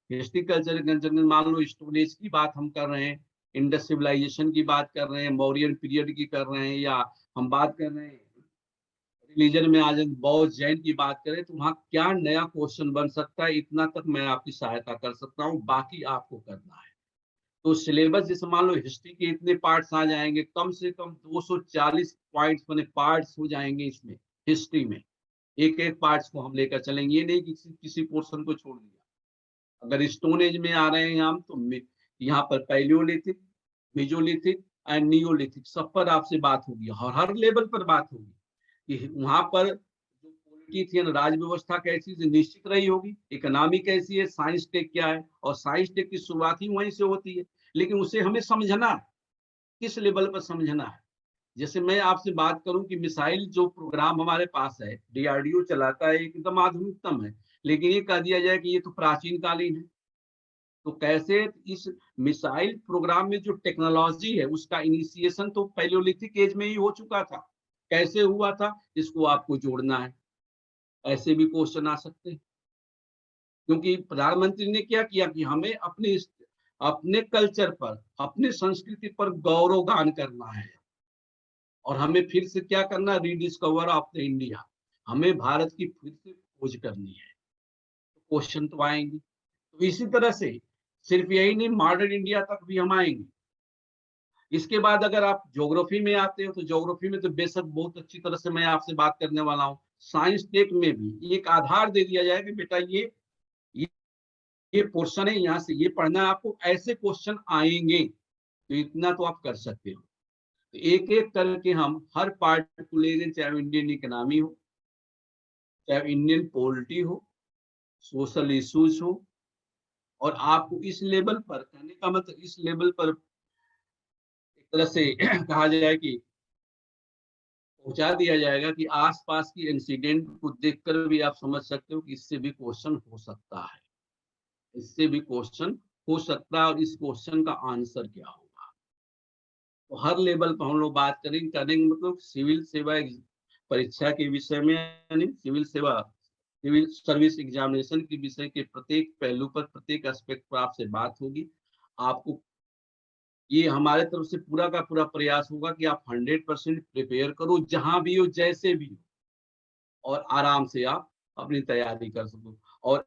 हिस्ट्री कल्चर में मान लो स्टोरेज की बात हम कर रहे हैं, इंडस सिविलाइजेशन की बात कर रहे हैं, मौर्यन पीरियड की कर रहे हैं, या हम बात कर रहे हैं रिलीजन में आज बौद्ध जैन की बात करें, तो वहाँ क्या नया क्वेश्चन बन सकता है, इतना तक मैं आपकी सहायता कर सकता हूँ, बाकी आपको करना है। तो सिलेबस जैसे मान लो हिस्ट्री के इतने पार्ट्स आ जाएंगे, कम से कम 240 पॉइंट्स बने पार्ट्स हो जाएंगे इसमें, हिस्ट्री में एक एक पार्ट्स को हम लेकर चलेंगे, ये नहीं कि किसी पोर्शन को छोड़ दिया। अगर स्टोन एज में आ रहे हैं हम, तो यहाँ पर पैलियोलिथिक, मेजोलिथिक एंड नियोलिथिक सब पर आपसे बात होगी, और हर लेवल पर बात होगी कि वहां पर जो पॉलिटी थी, राज व्यवस्था कैसी से निश्चित रही होगी, इकोनॉमी कैसी है, साइंस टेक क्या है, और साइंस टेक की शुरुआत ही वहीं से होती है, लेकिन उसे हमें समझना है, किस लेवल पर समझना है। जैसे मैं आपसे बात करूं कि मिसाइल जो प्रोग्राम हमारे पास है, डीआरडीओ चलाता है, एकदम आधुनिकतम है, लेकिन ये कह दिया जाए कि ये तो प्राचीन कालीन है। तो कैसे इस मिसाइल प्रोग्राम में जो टेक्नोलॉजी है उसका इनिशिएशन तो पैलियोलिथिक एज में ही हो चुका था, कैसे हुआ था इसको आपको जोड़ना है। ऐसे भी क्वेश्चन आ सकते हैं, क्योंकि प्रधानमंत्री ने क्या किया कि हमें अपने कल्चर पर, अपने संस्कृति पर गौरवगान करना है, और हमें फिर से क्या करना, रीडिस्कवर ऑफ द इंडिया, हमें भारत की फिर से खोज करनी है। तो क्वेश्चन तो आएंगे। तो इसी तरह से सिर्फ यही नहीं, मॉडर्न इंडिया तक भी हम आएंगे। इसके बाद अगर आप ज्योग्राफी में आते हो, तो ज्योग्राफी में तो बेशक बहुत अच्छी तरह से मैं आपसे बात करने वाला हूँ। साइंस टेक में भी एक आधार दे दिया जाए कि बेटा ये पोर्शन है, यहाँ से ये पढ़ना है आपको, ऐसे क्वेश्चन आएंगे, तो इतना तो आप कर सकते हो। तो एक एक करके हम हर पार्ट को ले लें, चाहे इंडियन इकोनॉमी हो, चाहे इंडियन पॉलिटी हो, सोशल इश्यूज हो, और आपको इस लेवल पर, कहने का मतलब इस लेवल पर एक तरह से कहा जाए कि पहुंचा दिया जाएगा कि आसपास की इंसिडेंट को देखकर भी आप समझ सकते हो कि इससे भी क्वेश्चन हो सकता है, इससे भी क्वेश्चन हो सकता है, और इस क्वेश्चन का आंसर क्या होगा। तो हर लेवल पर हम लोग बात करेंगे मतलब सिविल सेवा परीक्षा के विषय में, यानी सिविल सर्विस एग्जामिनेशन के विषय के प्रत्येक पहलू पर, प्रत्येक एस्पेक्ट पर आपसे बात होगी। आपको ये हमारे तरफ से पूरा का पूरा प्रयास होगा कि आप 100% प्रिपेयर करो, जहां भी हो, जैसे भी हो, और आराम से आप अपनी तैयारी कर सको। और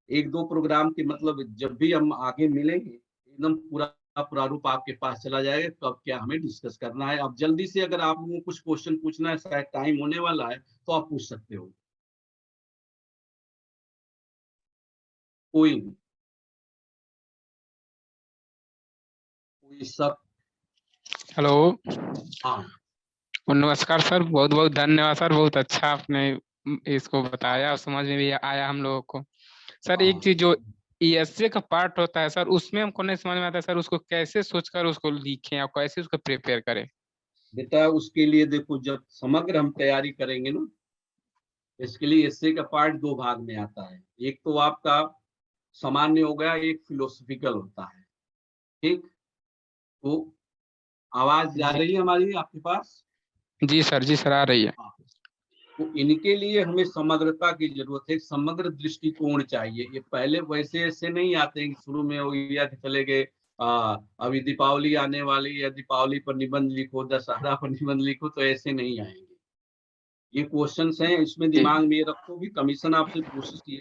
एक दो प्रोग्राम के मतलब जब भी हम आगे मिलेंगे, एकदम पूरा प्रारूप आपके पास चला जाएगा, कब क्या हमें डिस्कस करना है। अब जल्दी से अगर आप लोगों को कुछ क्वेश्चन पूछना है, शायद टाइम होने वाला है, तो आप पूछ सकते हो, कोई कोई सब। हेलो, हाँ नमस्कार सर, बहुत बहुत धन्यवाद सर, बहुत अच्छा आपने इसको बताया और समझ में भी आया हम लोगों को। सर एक चीज जो ईएसए का पार्ट होता है सर, उसमें हमको नहीं समझ में आता सर, उसको कैसे सोचकर उसको लिखें और कैसे उसको प्रिपेयर करें। बेटा उसके लिए देखो, जब समग्र हम तैयारी करेंगे ना, इसके लिए एस्से का पार्ट दो भाग में आता है। एक तो आपका सामान्य हो गया, एक फिलोसफिकल होता है, ठीक। तो आवाज जा रही है हमारी आपके पास? जी सर आ रही है। हाँ। तो इनके लिए हमें समग्रता की जरूरत है, समग्र दृष्टिकोण चाहिए। ये पहले वैसे ऐसे नहीं आते हैं कि शुरू में हो गया कि चले गए, अभी दीपावली आने वाली है, दीपावली पर निबंध लिखो, दशहरा पर निबंध लिखो, तो ऐसे नहीं आएंगे। ये क्वेश्चंस हैं, इसमें दिमाग में ये रखो कि कमीशन आपसे कोशिश की,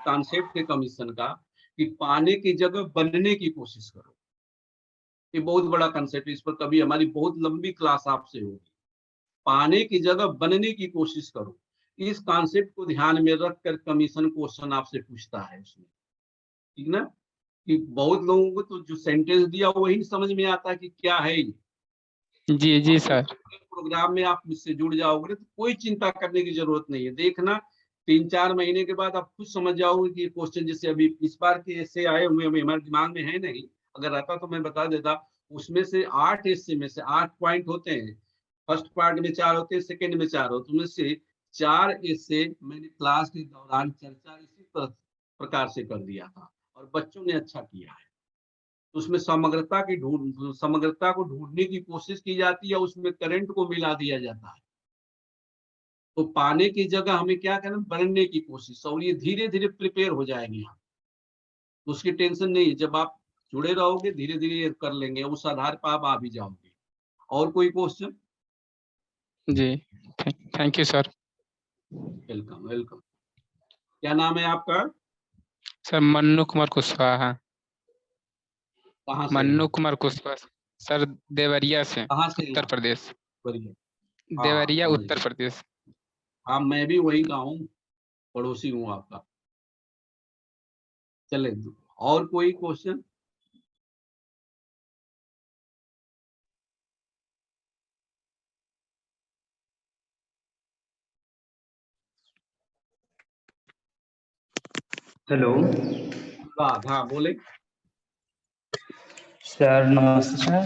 कॉन्सेप्ट है कमीशन का कि पाने की जगह बनने की कोशिश करो। ये बहुत बड़ा कंसेप्ट है, इस पर कभी हमारी बहुत लंबी क्लास आपसे होगी। पाने की जगह बनने की कोशिश करो, इस कॉन्सेप्ट को ध्यान में रखकर कमीशन क्वेश्चन आपसे पूछता है उसमें, ठीक ना। कि बहुत लोगों को तो जो सेंटेंस दिया वही समझ में आता है कि क्या है ये। जी सर। प्रोग्राम में आप मुझसे जुड़ जाओगे तो कोई चिंता करने की जरूरत नहीं है। देखना 3-4 महीने के बाद आप खुद समझ जाओगे कि क्वेश्चन जैसे अभी इस बार के ऐसे आए हुए अभी हमारे दिमाग में है नहीं, अगर रहता तो मैं बता देता। उसमें से 8 ऐसे में से 8 पॉइंट होते हैं, फर्स्ट पार्ट में 4 होते हैं, सेकंड में 4 होते हैं, उनमें से 4 ऐसे मैंने क्लास के दौरान चर्चा इसी प्रकार से कर दिया था और बच्चों ने अच्छा किया है। तो उसमें समग्रता को ढूंढने की कोशिश की जाती है, उसमें करंट को मिला दिया जाता है। तो पाने की जगह हमें क्या करना, बनने की कोशिश, और ये धीरे धीरे प्रिपेयर हो जाएंगे हम, तो उसकी टेंशन नहीं है। जब आप जुड़े रहोगे धीरे धीरे कर लेंगे, उस आधार पर आप आ भी जाओगे। और कोई क्वेश्चन? जी, thank you sir. Welcome welcome. क्या नाम है आपका? सर मन्नू कुमार कुशवाहा। कहाँ से मन्नू हैं? कुमार कुशवाहा सर, देवरिया से, कहाँ से हैं उत्तर आप? प्रदेश। बढ़िया। हाँ देवरिया, समझ उत्तर गया। प्रदेश। हाँ मैं भी वही का हूँ, पड़ोसी हूँ आपका। चले, और कोई क्वेश्चन? हेलो हाँ बोले। सर, नमस्ते सर।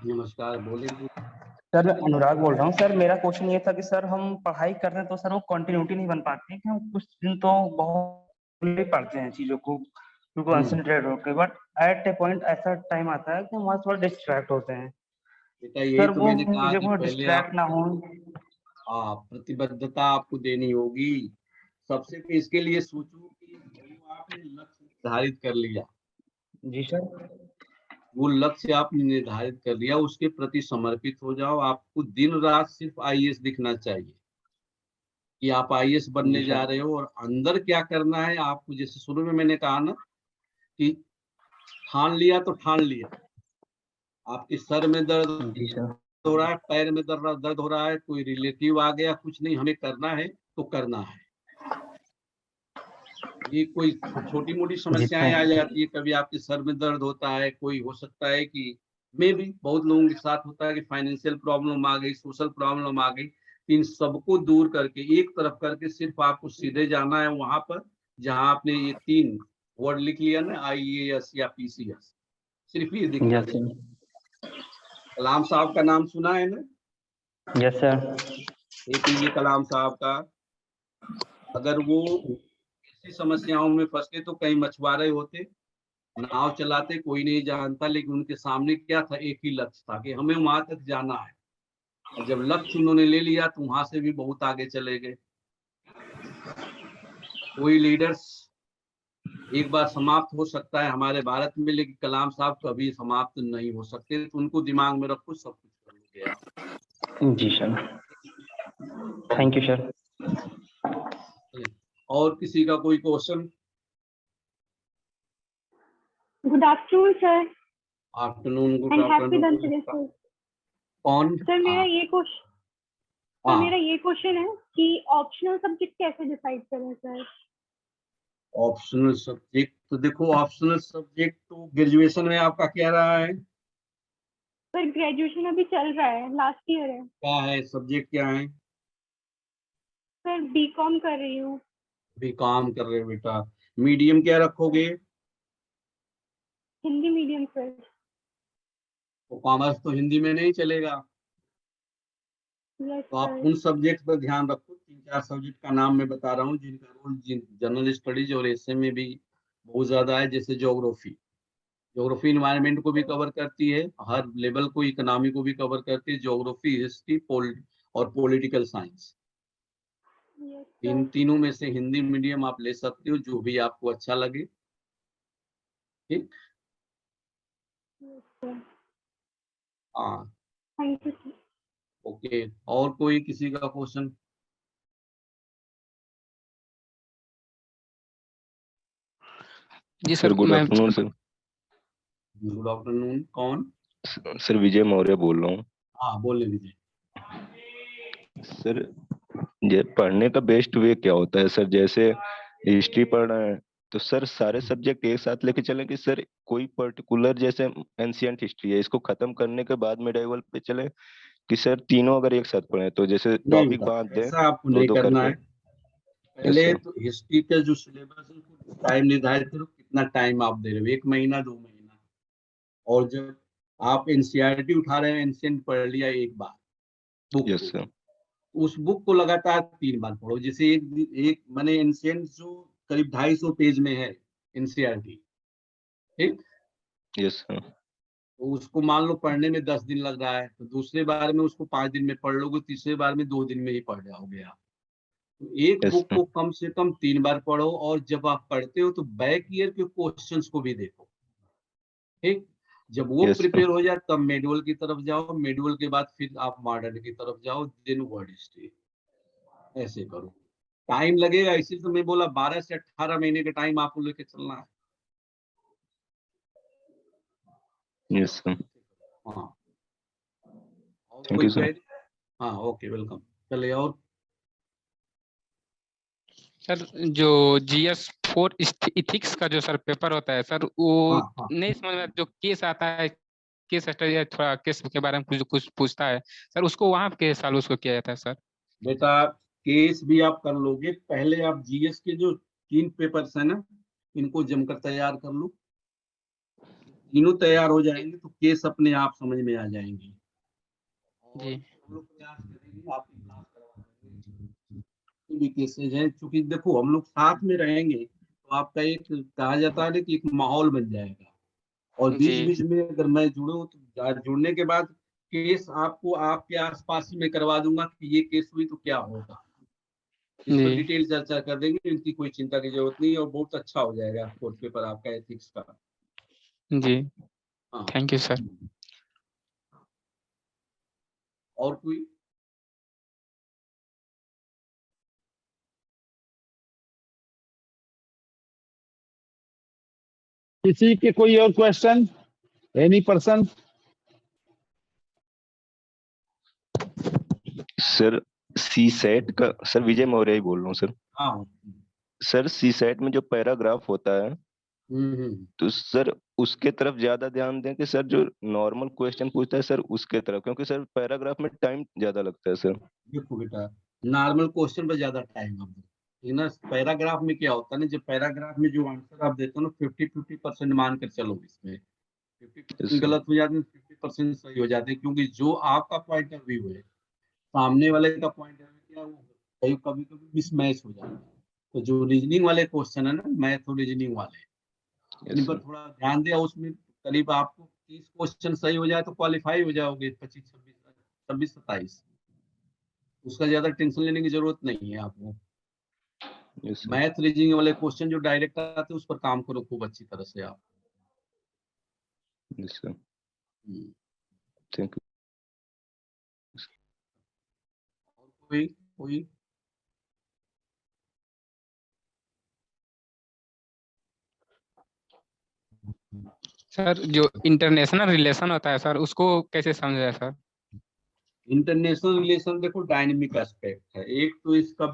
नमस्कार, बोले। सर मैं अनुराग बोल रहा हूँ। सर मेरा क्वेश्चन ये था कि सर हम पढ़ाई कर रहे हैं तो सर वो कंटिन्यूटी नहीं बन पाती है कि हम कुछ दिन तो बहुत नहीं पढ़ते हैं चीजों को कंसंट्रेट होकर, बट एट ए पॉइंट ऐसा टाइम आता है कि हम वहाँ थोड़ा डिस्ट्रैक्ट होते हैं। बेटा यही सर तो वो मैंने कहा चीजों कि को पहले आप डिस्ट्रैक्ट ना हो। प्रतिबद्धता आपको देनी होगी। सबसे तो इसके लिए सोचो कि जो आपने लक्ष्य निर्धारित कर लिया, जी सर। वो लक्ष्य आपने निर्धारित कर लिया, उसके प्रति समर्पित हो जाओ। आपको दिन रात सिर्फ आईएएस दिखना चाहिए कि आप आईएएस जी बनने जा सर। रहे हो, और अंदर क्या करना है आपको, जैसे शुरू में मैंने कहा ना कि ठान लिया तो ठान लिया। आपके सर में दर्द जी सर। हो रहा है, पैर में दर्द हो रहा है, कोई रिलेटिव आ गया, कुछ नहीं, हमें करना है तो करना है। ये कोई छोटी मोटी जी समस्याएं आ थैंक जाती है, कभी आपके सर में दर्द होता है, कोई हो सकता है कि में भी बहुत लोगों के साथ होता है कि फाइनेंशियल प्रॉब्लम आ गई, सोशल प्रॉब्लम आ गई। इन सबको दूर करके एक तरफ करके सिर्फ आपको सीधे जाना है वहां पर जहां आपने ये 3 वर्ड लिख लिया ना, आईएएस या पीसीएस, सिर्फ ये दिखना यस चाहिए। सर। कलाम साहब का नाम सुना है ना? Yes sir. एपीजे कलाम साहब का। अगर वो ऐसी समस्याओं में फंसते तो कई मछुआरे होते, नाव चलाते, कोई नहीं जानता, लेकिन उनके सामने क्या था, एक ही लक्ष्य था कि हमें वहां तक जाना है। और जब लक्ष्य उन्होंने ले लिया तो वहां से भी बहुत आगे चले गए। कोई लीडर्स एक बार समाप्त हो सकता है हमारे भारत में, लेकिन कलाम साहब कभी समाप्त नहीं हो सकते, तो उनको दिमाग में रखो, सब कुछ कर लोगे आप। जी सर, थैंक यू सर। और किसी का कोई question? Good afternoon sir afternoon, good and happy afternoon. Dhanteras sir. कौन? सर मेरा ये क्वेश्चन है कि ऑप्शनल सब्जेक्ट कैसे डिसाइड करें सर? ऑप्शनल सब्जेक्ट तो देखो, ऑप्शनल सब्जेक्ट तो ग्रेजुएशन में आपका क्या रहा है? सर ग्रेजुएशन अभी चल रहा है, लास्ट ईयर है। क्या है सब्जेक्ट, क्या है? सर बीकॉम कर रही हूँ। भी काम कर रहे हो बेटा। मीडियम क्या रखोगे? Hindi medium sir. तो कॉमर्स तो हिंदी में नहीं चलेगा, यस तो आप सर। उन सब्जेक्ट पर ध्यान रखो। 3-4 सब्जेक्ट का नाम मैं बता रहा हूँ जिनका रोल जनरल स्टडीज और एसए में भी बहुत ज्यादा है। जैसे ज्योग्राफी, ज्योग्राफी इन्वायरमेंट को भी कवर करती है, हर लेवल को, इकोनॉमी को भी कवर करती है। ज्योग्राफी, हिस्ट्री, और political science, yes in sir. तीनों में से हिंदी मीडियम आप ले सकते हो, जो भी आपको अच्छा लगे। ठीक। Yes sir. हाँ, थैंक यू सर। ओके। और कोई किसी का क्वेश्चन? जी सर सर, गुड मैं आफ्टरनून सर। Good afternoon. कौन? सर विजय मौर्य बोल रहा हूँ। हाँ बोले विजय। सर ये पढ़ने का बेस्ट वे क्या होता है सर? जैसे हिस्ट्री पढ़ रहे हैं तो सर सारे सब्जेक्ट एक साथ लेके चलें कि सर कोई पर्टिकुलर, जैसे एंशियंट हिस्ट्री है, इसको खत्म करने के बाद मिडाइवल पे चले, कि सर तीनों अगर एक साथ पढ़े तो जैसे नहीं टॉपिक बेटा, बांट दें ऐसा आपको दो नहीं दो करना करके? है। पहले sir. तो हिस्ट्री का जो सिलेबस है उसको टाइम निर्धारित करो, कितना टाइम आप दे रहे हो, 1 महीना 2 महीना। और जब आप एनसीईआरटी उठा रहे हैं, एंशिएंट पढ़ लिया एक बार बुक Yes, को, sir. उस बुक को लगातार 3 बार पढ़ो। जैसे एक मैंने एंशिएंट जो करीब 250 पेज में है एनसीईआरटी, ठीक, Yes, sir. तो उसको मान लो पढ़ने में 10 दिन लग रहा है, तो दूसरे बार में उसको 5 दिन में पढ़ लोगे, तीसरे बार में 2 दिन में ही पढ़ जाओगे आप। तो एक Yes, बुक sir. को कम से कम 3 बार पढ़ो, और जब आप पढ़ते हो तो बैक ईयर के क्वेश्चंस को भी देखो, ठीक। जब वो Yes, sir. प्रिपेयर हो जाए तब मेडुअल की तरफ जाओ, मेडुअल के बाद फिर आप मॉडर्न की तरफ जाओ, देन वर्ड हिस्ट्री, ऐसे करो। टाइम लगेगा, इसीलिए तो मैं बोला 12 से 18 महीने का टाइम आपको लेके चलना है। Yes, sir. हाँ, और Thank कोई you, sir. क्वेरी? हाँ, ओके, वेलकम। चलिए, और सर जो GS4 इथिक्स का जो सर पेपर होता है सर, वो हाँ, नहीं समझ में, जो केस आता है, केस स्टडी है, थोड़ा केस के बारे में कुछ कुछ पूछता है सर, उसको वहाँ के साल उसको किया जाता है सर। बेटा केस भी आप कर लोगे, पहले आप जीएस के जो 3 पेपर्स है ना, इनको जमकर तैयार कर लो। तीनों तैयार हो जाएंगे तो केस अपने आप समझ में आ जाएंगे। और जी। हम लोग प्रयास करेंगे आपकी क्लास करवाने में। भी केसेज हैं, क्योंकि देखो हम लोग साथ में रहेंगे तो आपका एक कहा जाता है ना कि एक माहौल बन जाएगा। और बीच जी। बीच में अगर मैं जुड़ूं तो जुड़ने के बाद केस आपको आपके आसपास ही मैं करवा दूंगा कि ये केस हुई तो क्या होगा, इस पर जी। डिटेल चर्चा कर देंगे, इनकी कोई चिंता की जरूरत नहीं है, और बहुत अच्छा हो जाएगा कोर्स पेपर आपका एथिक्स का। जी, हाँ, थैंक यू सर। और कोई? किसी के कोई और क्वेश्चन? Any person? सर सी सेट का, सर विजय मौर्य ही बोल रहा हूँ सर। हाँ, सर सी सेट में जो पैराग्राफ होता है, हम्म। तो सर उसके तरफ ज्यादा ध्यान दें कि सर जो नॉर्मल क्वेश्चन पूछता है सर उसके तरफ, क्योंकि सर पैराग्राफ में टाइम ज्यादा लगता है सर। देखो बेटा, नॉर्मल क्वेश्चन पर ज्यादा टाइम आप दो ना, पैराग्राफ में क्या होता है ना, जब पैराग्राफ में जो आंसर आप देते हो ना, 50-50% मान कर चलो, इसमें 50% सर गलत हो जाते हैं, 50% सही हो जाते हैं, क्योंकि जो आपका पॉइंट ऑफ व्यू है, सामने वाले का पॉइंट ऑफ व्यू क्या है, वो कभी कभी मिसमैच हो जाता है। तो जो रीजनिंग वाले क्वेश्चन है ना, मैथ और रीजनिंग वाले, इन पर थोड़ा ध्यान दिया, उसमें करीब आपको 30 क्वेश्चन सही हो जाए तो क्वालिफाई हो जाओगे, 25, 26, 26, 27। उसका ज्यादा टेंशन लेने की जरूरत नहीं है आपको। Yes sir. मैथ रीजनिंग वाले क्वेश्चन जो डायरेक्ट आते हैं उस पर काम करो खूब अच्छी तरह से आप। Yes sir, hmm. Thank you. और कोई? सर जो इंटरनेशनल रिलेशन होता है सर, उसको कैसे समझा जाए सर? इंटरनेशनल रिलेशन देखो डायनेमिक एस्पेक्ट है, एक तो इसका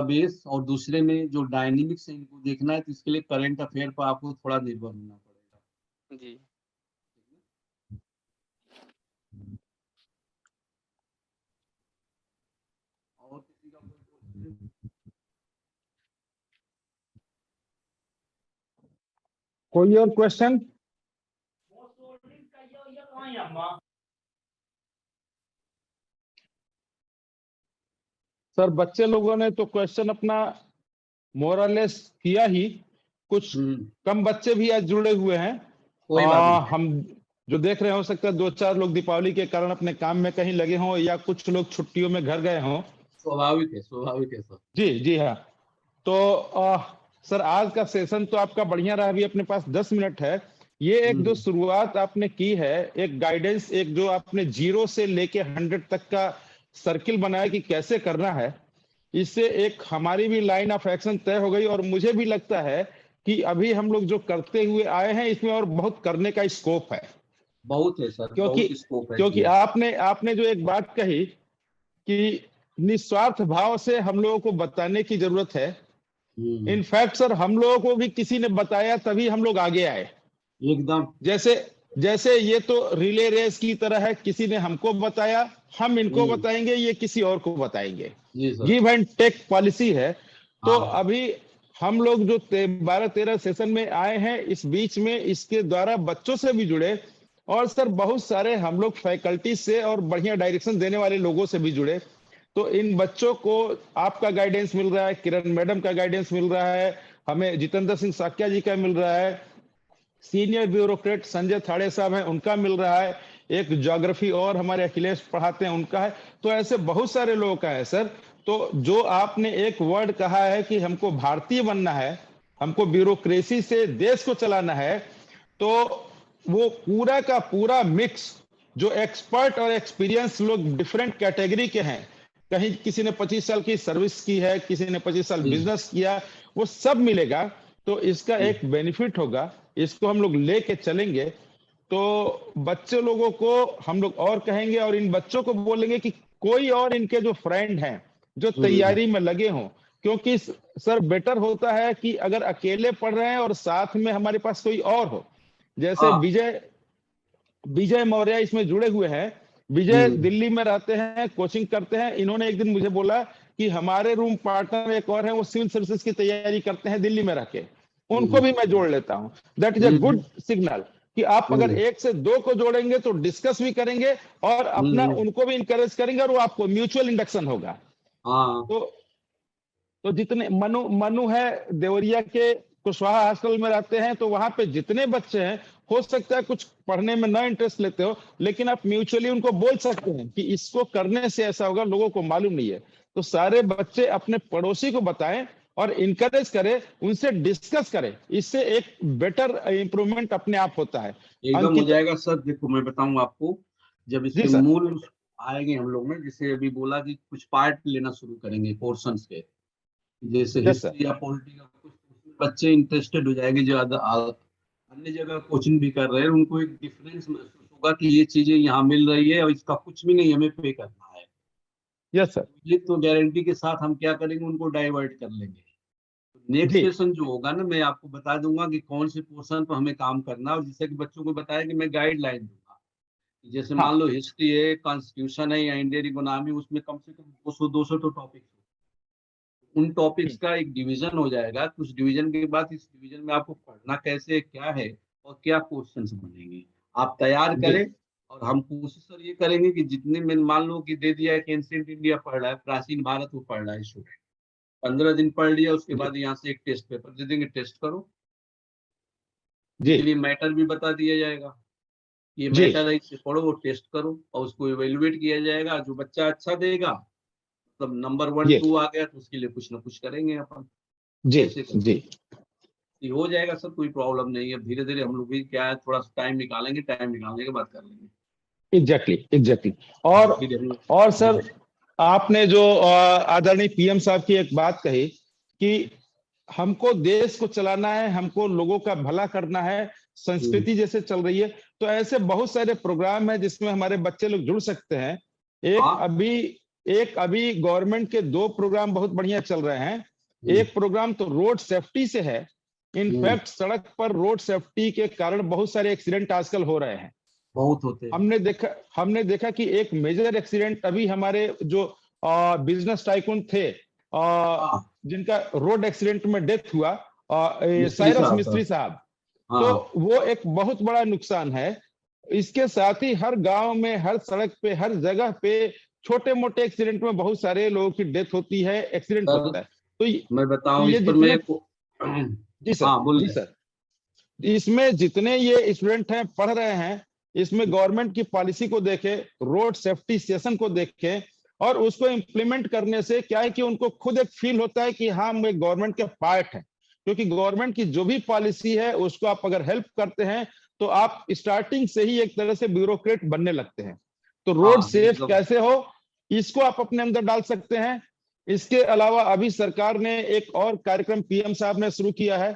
बेस और दूसरे में जो डायनेमिक्स है इनको देखना है, तो इसके लिए करंट अफेयर पर आपको थोड़ा निर्भर होना पड़ेगा। जी। और किसी का कोई क्वेश्चन? कोई और क्वेश्चन? सर बच्चे लोगों ने तो क्वेश्चन अपना मोरलेस किया ही, कुछ कम बच्चे भी आज जुड़े हुए हैं। कोई बात नहीं। हम जो देख रहे हो सकता है 2-4 लोग दीपावली के कारण अपने काम में कहीं लगे हों, या कुछ लोग छुट्टियों में घर गए हों। स्वाभाविक है सर। जी हाँ। तो सर आज का सेशन तो आपका बढ़िया रहा। अभी अपने पास 10 मिनट है। ये एक जो शुरुआत आपने की है, एक गाइडेंस, एक जो आपने 0 से लेके 100 तक का सर्किल बनाया कि कैसे करना है, इससे एक हमारी भी लाइन ऑफ एक्शन तय हो गई। और मुझे भी लगता है कि अभी हम लोग जो करते हुए आए हैं, इसमें और बहुत करने का स्कोप है। बहुत है सर, बहुत स्कोप है। क्योंकि आपने जो एक बात कही कि निस्वार्थ भाव से हम लोगों को बताने की जरूरत है। इनफैक्ट सर हम लोगों को भी किसी ने बताया तभी हम लोग आगे आए। एकदम। जैसे जैसे ये तो रिले रेस की तरह है, किसी ने हमको बताया, हम इनको बताएंगे, ये किसी और को बताएंगे, जी sir. Give and take policy है। तो हाँ। अभी हम लोग जो 12-13 सेशन में आए हैं, इस बीच में इसके द्वारा बच्चों से भी जुड़े, और सर बहुत सारे हम लोग फैकल्टी से और बढ़िया डायरेक्शन देने वाले लोगों से भी जुड़े। तो इन बच्चों को आपका गाइडेंस मिल रहा है, किरण मैडम का गाइडेंस मिल रहा है, हमें जितेंद्र सिंह साक्या जी का मिल रहा है, सीनियर ब्यूरोक्रेट संजय थाड़े साहब हैं उनका मिल रहा है, एक ज्योग्राफी और हमारे अखिलेश पढ़ाते हैं उनका है। तो ऐसे बहुत सारे लोगों का है सर। तो जो आपने एक वर्ड कहा है कि हमको भारतीय बनना है, हमको ब्यूरोक्रेसी से देश को चलाना है, तो वो पूरा का पूरा मिक्स, जो एक्सपर्ट और एक्सपीरियंस लोग डिफरेंट कैटेगरी के हैं, कहीं किसी ने 25 साल की सर्विस की है, किसी ने 25 साल बिजनेस किया, वो सब मिलेगा। तो इसका एक बेनिफिट होगा, इसको हम लोग लेके चलेंगे। तो बच्चे लोगों को हम लोग और कहेंगे, और इन बच्चों को बोलेंगे कि कोई और इनके जो फ्रेंड हैं जो तैयारी में लगे हों, क्योंकि सर बेटर होता है कि अगर अकेले पढ़ रहे हैं और साथ में हमारे पास कोई और हो। जैसे विजय मौर्य इसमें जुड़े हुए हैं, विजय दिल्ली में रहते हैं, कोचिंग करते हैं। इन्होंने एक दिन मुझे बोला कि हमारे रूम पार्टनर एक और है, वो सिविल सर्विसेज की तैयारी करते हैं दिल्ली में रह के, उनको भी मैं जोड़ लेता हूं। That is a good signal कि आप अगर 1 से 2 को जोड़ेंगे तो डिस्कस भी करेंगे और अपना उनको भी इंकरेज करेंगे, और वो आपको म्यूचुअल इंडक्शन होगा। तो जितने मनु है देवरिया के कुशवाहा हॉस्टल में रहते हैं, तो वहां पे जितने बच्चे हैं, हो सकता है कुछ पढ़ने में ना इंटरेस्ट लेते हो, लेकिन आप म्यूचुअली उनको बोल सकते हैं कि इसको करने से ऐसा होगा, लोगों को मालूम नहीं है। तो सारे बच्चे अपने पड़ोसी को बताएं और इनकरेज करें, उनसे डिस्कस करें, इससे एक बेटर इंप्रूवमेंट अपने आप होता है। एकदम हो जाएगा सर। देखो मैं बताऊं आपको, जब इसके मूल आएंगे हम लोग में, जैसे अभी बोला कि कुछ पार्ट लेना शुरू करेंगे पोर्शंस के, जैसे हिस्ट्री या पॉलिटी का कुछ, बच्चे इंटरेस्टेड हो जाएंगे। जो अन्य जगह कोचिंग भी कर रहे हैं, उनको एक डिफरेंस महसूस होगा कि ये चीजें यहाँ मिल रही है और इसका कुछ भी नहीं हमें पे करना है। Yes sir. ये तो गारंटी के साथ हम क्या करेंगे, उनको डाइवर्ट कर लेंगे। नेक्स्ट सेशन जो होगा ना, मैं आपको बता दूंगा कि कौन से पोर्शन पर हमें काम करना है, और जैसे कि बच्चों को बताया कि मैं गाइडलाइन दूंगा। जैसे मान लो हिस्ट्री है, कॉन्स्टिट्यूशन है या इंडियन इकोनॉमी, उसमें कम से कम 200 तो टॉपिक्स, उन टॉपिक्स का एक डिवीजन हो जाएगा। कुछ डिवीजन के बाद इस डिवीजन में आपको पढ़ना कैसे क्या है और क्या क्वेश्चंस बनेंगे, आप तैयार करें। और हम कोशिश सर ये करेंगे कि जितने में मान लो कि दे दिया है कि एंशिएंट इंडिया पढ़ रहा है, प्राचीन भारत वो पढ़ रहा है स्टूडेंट, 15 दिन पढ़ लिया, उसके बाद यहाँ से एक टेस्ट पेपर दे देंगे, टेस्ट करो। इसके लिए मैटर भी बता दिया जाएगा, ये मैटर है, इससे पढ़ो, वो टेस्ट करो, और उसको इवेल्युएट किया जाएगा। जो बच्चा अच्छा देगा, मतलब नंबर 1 2 आ गया, तो उसके लिए कुछ ना कुछ करेंगे अपन। जी हो जाएगा सर, कोई प्रॉब्लम नहीं है। धीरे धीरे हम लोग भी क्या है, थोड़ा सा टाइम निकालेंगे, टाइम निकालने के बाद कर लेंगे। एग्जैक्टली। और सर आपने जो आदरणीय पीएम साहब की एक बात कही कि हमको देश को चलाना है, हमको लोगों का भला करना है, संस्कृति जैसे चल रही है, तो ऐसे बहुत सारे प्रोग्राम है जिसमें हमारे बच्चे लोग जुड़ सकते हैं। एक अभी गवर्नमेंट के 2 प्रोग्राम बहुत बढ़िया चल रहे हैं। एक प्रोग्राम तो रोड सेफ्टी से है। इनफैक्ट सड़क पर रोड सेफ्टी के कारण बहुत सारे एक्सीडेंट आजकल हो रहे हैं, बहुत होते हैं। हमने देखा कि एक मेजर एक्सीडेंट अभी हमारे जो बिजनेस टाइकून थे, जिनका रोड एक्सीडेंट में डेथ हुआ, साइरस मिस्त्री साहब, तो वो एक बहुत बड़ा नुकसान है। इसके साथ ही हर गांव में, हर सड़क पे, हर जगह पे छोटे मोटे एक्सीडेंट में बहुत सारे लोगों की डेथ होती है, एक्सीडेंट होता है। तो मैं बताऊं इस पर जी सर, इसमें जितने ये स्टूडेंट हैं पढ़ रहे हैं, इसमें गवर्नमेंट की पॉलिसी को देखें, रोड सेफ्टी सेशन को देखें, और उसको इम्प्लीमेंट करने से क्या है कि उनको खुद एक फील होता है कि हाँ हम एक गवर्नमेंट के पार्ट हैं। क्योंकि गवर्नमेंट की जो भी पॉलिसी है उसको आप अगर हेल्प करते हैं तो आप स्टार्टिंग से ही एक तरह से ब्यूरोक्रेट बनने लगते हैं। तो रोड सेफ कैसे हो, इसको आप अपने अंदर डाल सकते हैं। इसके अलावा अभी सरकार ने एक और कार्यक्रम पीएम साहब ने शुरू किया है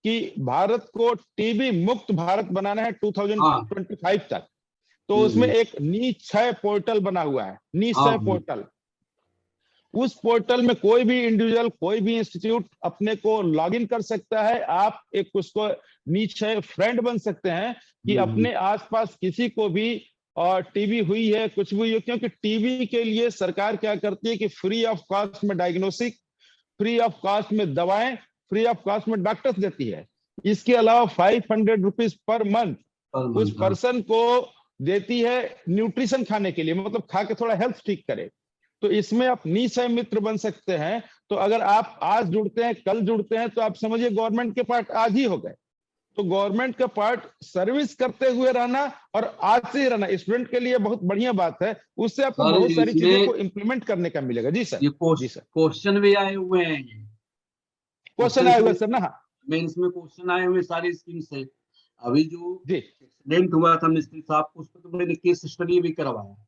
कि भारत को टीबी मुक्त भारत बनाना है 2025 तक। तो उसमें एक निक्षय पोर्टल बना हुआ है, निक्षय पोर्टल। उस पोर्टल में कोई भी इंडिविजुअल, कोई भी इंस्टीट्यूट अपने को लॉगिन कर सकता है। आप एक उसको नीचे फ्रेंड बन सकते हैं कि अपने आसपास किसी को भी और टीबी हुई है, कुछ भी हुई है, क्योंकि टीबी के लिए सरकार क्या करती है कि फ्री ऑफ कॉस्ट में डायग्नोस्टिक, फ्री ऑफ कॉस्ट में दवाएं, फ्री ऑफ कॉस्ट में डॉक्टर्स देती है। इसके अलावा 500 रुपीज पर मंथ उस पर्सन को देती है न्यूट्रिशन खाने के लिए, मतलब खा के थोड़ा हेल्थ ठीक करे। तो इसमें आप निश्चय मित्र बन सकते हैं। तो अगर आप आज जुड़ते हैं, कल जुड़ते हैं, तो आप समझिए गवर्नमेंट के पार्ट आज ही हो गए। तो गवर्नमेंट का पार्ट सर्विस करते हुए रहना और आज से ही रहना स्टूडेंट के लिए बहुत बढ़िया बात है। उससे आपको बहुत सारी चीजों को इम्प्लीमेंट करने का मिलेगा। जी सर, जी सर। क्वेश्चन भी आए हुए हैं, क्वेश्चन आए हुए सर ना। मेंस में क्वेश्चन आए हुए सारी स्कीम से। अभी जो जी एक्सीडेंट हुआ था मिस्त्री साहब को, उस पर तो मैंने केस स्टडी भी करवाया।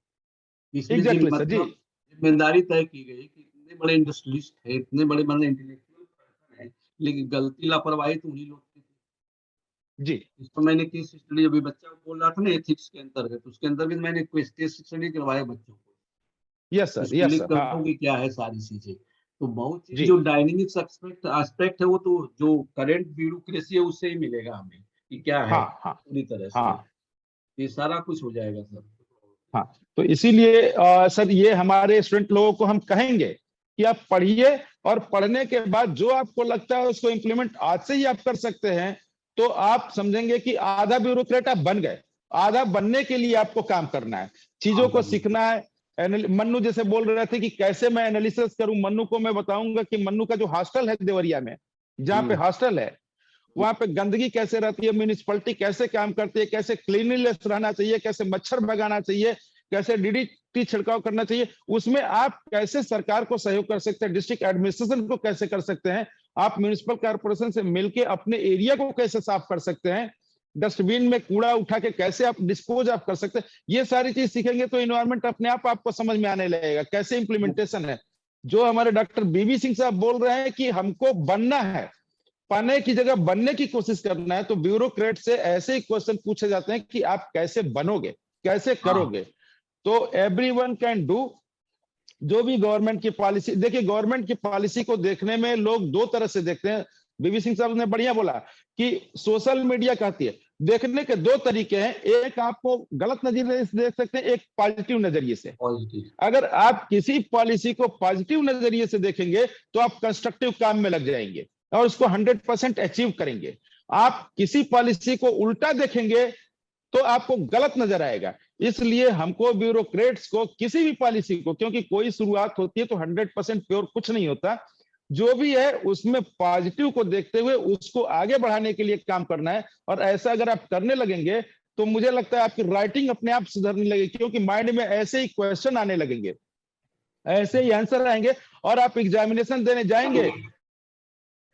इसमें एग्जैक्टली सर जी, जिम्मेदारी तय की गई कि इतने बड़े इंडस्ट्रियलिस्ट है, इतने बड़े इंटेलेक्चुअल पर्सन है, लेकिन गलती लापरवाही तो उन्हीं लोग की थी जी। इसको मैंने केस स्टडी, अभी बच्चा बोल रहा था ना एथिक्स के अंतर्गत, उसके अंतर्गत मैंने केस स्टडी करवाया बच्चों को। यस सर, उसको यस लिख सर। कर हाँ कि क्या है सारी चीजें। तो बहुत चीज जी जो डायनेमिक्स एस्पेक्ट है वो तो जो करंट ब्यूरोक्रेसी है उससे ही मिलेगा हमें कि क्या है हाँ हाँ पूरी तरह से। हाँ ये सारा कुछ हो जाएगा सर। हाँ। तो इसीलिए सर ये हमारे स्टूडेंट लोगों को हम कहेंगे कि आप पढ़िए और पढ़ने के बाद जो आपको लगता है उसको इम्प्लीमेंट आज से ही आप कर सकते हैं। तो आप समझेंगे कि आधा ब्यूरोक्रेट आप बन गए, आधा बनने के लिए आपको काम करना है, चीजों को सीखना है। मन्नू जैसे बोल रहे थे कि कैसे मैं एनालिसिस करूं, मन्नू को मैं बताऊंगा कि मन्नू का जो हॉस्टल है देवरिया में, जहाँ पे हॉस्टल है, वहां पे गंदगी कैसे रहती है, म्यूनिसिपलिटी कैसे काम करती है, कैसे क्लीनलीनेस रहना चाहिए, कैसे मच्छर भगाना चाहिए, कैसे डीडीटी छिड़काव करना चाहिए, उसमें आप कैसे सरकार को सहयोग कर सकते हैं, डिस्ट्रिक्ट एडमिनिस्ट्रेशन को कैसे कर सकते हैं, आप म्यूनिसिपल कॉर्पोरेशन से मिलकर अपने एरिया को कैसे साफ कर सकते हैं, डस्टबिन में कूड़ा उठा के कैसे आप डिस्पोज आप कर सकते हैं। ये सारी चीज सीखेंगे तो इन्वायरमेंट अपने आप आपको समझ में आने लगेगा कैसे इंप्लीमेंटेशन है। जो हमारे डॉक्टर बीबी सिंह साहब बोल रहे हैं कि हमको बनना है, पाने की जगह बनने की कोशिश करना है, तो ब्यूरोक्रेट से ऐसे ही क्वेश्चन पूछे जाते हैं कि आप कैसे बनोगे, कैसे करोगे। तो एवरीवन कैन डू। जो भी गवर्नमेंट की पॉलिसी, देखिए गवर्नमेंट की पॉलिसी को देखने में लोग दो तरह से देखते हैं। बीबी सिंह साहब ने बढ़िया बोला कि सोशल मीडिया कहती है, देखने के दो तरीके हैं, एक आपको गलत नजरिए से देख सकते हैं, एक पॉजिटिव नजरिए से। अगर आप किसी पॉलिसी को पॉजिटिव नजरिए से देखेंगे तो आप कंस्ट्रक्टिव काम में लग जाएंगे और उसको 100% अचीव करेंगे। आप किसी पॉलिसी को उल्टा देखेंगे तो आपको गलत नजर आएगा। इसलिए हमको ब्यूरोक्रेट्स को किसी भी पॉलिसी को, क्योंकि कोई शुरुआत होती है तो 100% प्योर कुछ नहीं होता, जो भी है उसमें पॉजिटिव को देखते हुए उसको आगे बढ़ाने के लिए काम करना है। और ऐसा अगर आप करने लगेंगे तो मुझे लगता है आपकी राइटिंग अपने आप सुधरने लगेगी, क्योंकि माइंड में ऐसे ही क्वेश्चन आने लगेंगे, ऐसे ही आंसर आएंगे, और आप एग्जामिनेशन देने जाएंगे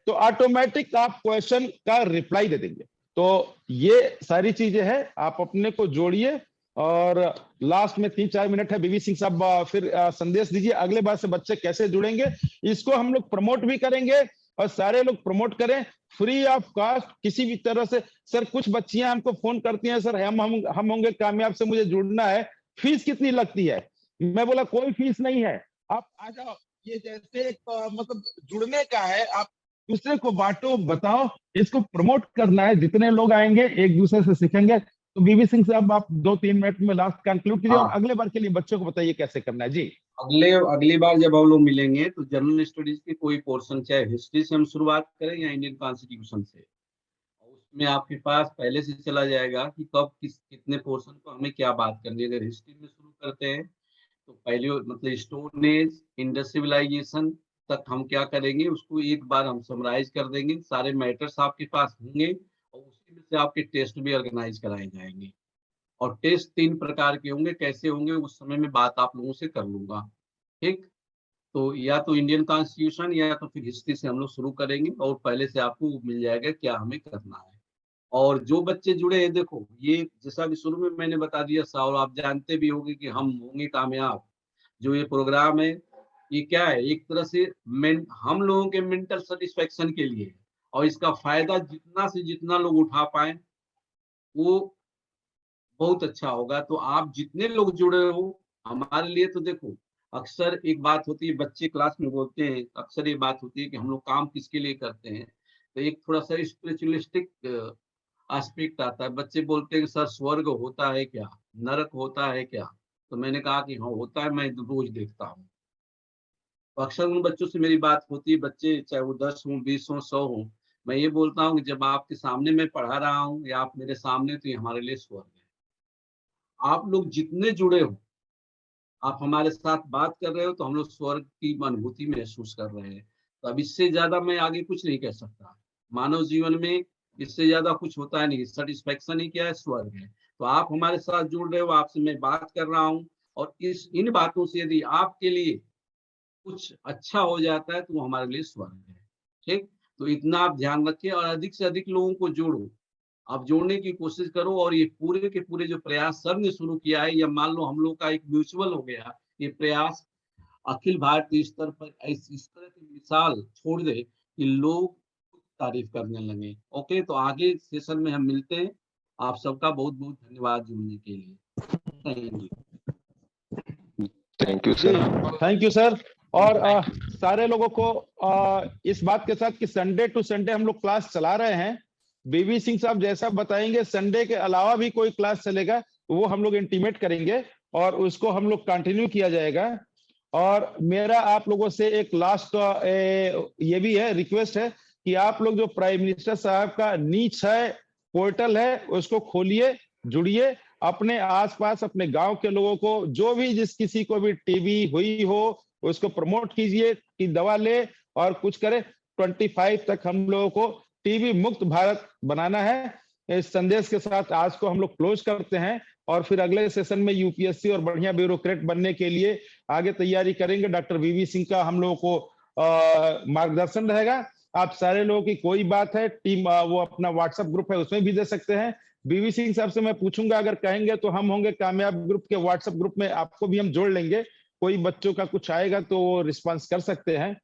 तो ऑटोमेटिक आप क्वेश्चन का रिप्लाई दे देंगे। तो ये सारी चीजें हैं, आप अपने को जोड़िए। और लास्ट में 3-4 मिनट है, बीबी सिंह साहब फिर संदेश दीजिए अगले बार से बच्चे कैसे जुड़ेंगे। इसको हम लोग प्रमोट भी करेंगे और सारे लोग प्रमोट करें फ्री ऑफ कॉस्ट किसी भी तरह से। सर कुछ बच्चियां हमको फोन करती हैं, सर हम होंगे कामयाब से मुझे जुड़ना है, फीस कितनी लगती है? मैं बोला कोई फीस नहीं है, आप आ जाओ। ये जैसे मतलब जुड़ने का है, आप दूसरे को बांटो, बताओ, इसको प्रमोट करना है। जितने लोग आएंगे एक दूसरे से सीखेंगे। तो बीबी सिंह साहब आप 2-3 मिनट में लास्ट कंक्लूड कीजिए और अगले बार के लिए बच्चों को बताइए कैसे करना है। जी अगली बार जब हम लोग मिलेंगे तो जनरल स्टडीज की कोई पोर्शन, चाहे हिस्ट्री से हम शुरुआत करें या इंडियन कॉन्स्टिट्यूशन से, उसमें आपके पास पहले से चला जाएगा कि कब कितने पोर्शन को हमें क्या बात करनी है। अगर हिस्ट्री में शुरू करते हैं तो पहले मतलब स्टोन एज, इंडस सिविलाइजेशन तक हम क्या करेंगे उसको एक बार हम समराइज कर देंगे, सारे मैटर्स आपके पास होंगे और उसी में से आपके टेस्ट भी ऑर्गेनाइज कराए जाएंगे। और टेस्ट 3 प्रकार के होंगे, कैसे होंगे उस समय में बात आप लोगों से कर लूंगा। ठीक, तो या तो इंडियन कॉन्स्टिट्यूशन या तो फिर हिस्ट्री से हम लोग शुरू करेंगे और पहले से आपको मिल जाएगा क्या हमें करना है। और जो बच्चे जुड़े हैं, देखो ये जैसा कि शुरू में मैंने बता दिया और आप जानते भी होंगे कि हम होंगे कामयाब। जो ये प्रोग्राम है ये क्या है, एक तरह से हम लोगों के मेंटल सेटिस्फेक्शन के लिए, और इसका फायदा जितना से जितना लोग उठा पाए वो बहुत अच्छा होगा। तो आप जितने लोग जुड़े हो हमारे लिए, तो देखो अक्सर एक बात होती है, बच्चे क्लास में बोलते हैं, अक्सर ये बात होती है कि हम लोग काम किसके लिए करते हैं। तो एक थोड़ा-सा स्पिरिचुअलिस्टिक एस्पेक्ट आता है। बच्चे बोलते हैं कि सर स्वर्ग होता है क्या? नरक होता है क्या? तो मैंने कहा कि हाँ, होता है, मैं रोज़ देखता हूँ। तो अक्सर उन बच्चों से मेरी बात होती है, बच्चे चाहे वो 10 हों, 20 हों, 100 हों, मैं ये बोलता हूँ कि जब आपके सामने मैं पढ़ा रहा हूँ या आप मेरे सामने, तो ये हमारे लिए स्वर्ग है। आप लोग जितने जुड़े हो, आप हमारे साथ बात कर रहे हो, तो हम लोग स्वर्ग की अनुभूति महसूस कर रहे हैं। तो अब इससे ज़्यादा मैं आगे कुछ नहीं कह सकता। मानव जीवन में इससे ज़्यादा कुछ होता है नहीं, सैटिस्फैक्शन ही क्या है, स्वर्ग है। तो आप हमारे साथ जुड़ रहे हो, आपसे मैं बात कर रहा हूँ, और इन बातों से यदि आपके लिए कुछ अच्छा हो जाता है, तो वो हमारे लिए स्वर्ग है। ठीक? तो इतना आप ध्यान रखिए और अधिक से अधिक लोगों को जोड़ो। आप जोड़ने की कोशिश करो, और ये पूरे के पूरे जो प्रयास सर ने शुरू किया है, या मान लो हम लोग का एक म्यूचुअल हो गया, ये प्रयास अखिल भारतीय स्तर पर इस तरह की मिसाल छोड़ दे कि लोग तारीफ करने लगे। ओके, तो आगे सेशन में हम मिलते हैं। आप सबका बहुत-बहुत धन्यवाद जुड़ने के लिए। Thank you. थैंक यू जी, सर। Thank you sir. और सारे लोगों को इस बात के साथ कि संडे टू संडे हम लोग क्लास चला रहे हैं। बीवी सिंह साहब जैसा बताएंगे, संडे के अलावा भी कोई क्लास चलेगा वो हम लोग इंटीमेट करेंगे और उसको हम लोग कंटिन्यू किया जाएगा। और मेरा आप लोगों से एक लास्ट ये भी है, रिक्वेस्ट है कि आप लोग जो प्राइम मिनिस्टर साहब का नीच है पोर्टल है, उसको खोलिए, जुड़िए, अपने आसपास अपने गांव के लोगों को, जो भी जिस किसी को भी टीबी हुई हो, उसको प्रमोट कीजिए कि दवा ले और कुछ करे। 25 तक हम लोगों को टीबी मुक्त भारत बनाना है। इस संदेश के साथ आज को हम लोग क्लोज करते हैं और फिर अगले सेशन में यूपीएससी और बढ़िया ब्यूरोक्रेट बनने के लिए आगे तैयारी करेंगे। डॉक्टर वीवी सिंह का हम लोगों को मार्गदर्शन रहेगा। आप सारे लोगों की कोई बात है, टीम वो अपना व्हाट्सएप ग्रुप है उसमें भी दे सकते हैं। बीवी सिंह साहब से मैं पूछूंगा, अगर कहेंगे तो हम होंगे कामयाब ग्रुप के व्हाट्सएप ग्रुप में, आपको भी हम जोड़ लेंगे। कोई बच्चों का कुछ आएगा तो वो रिस्पांस कर सकते हैं।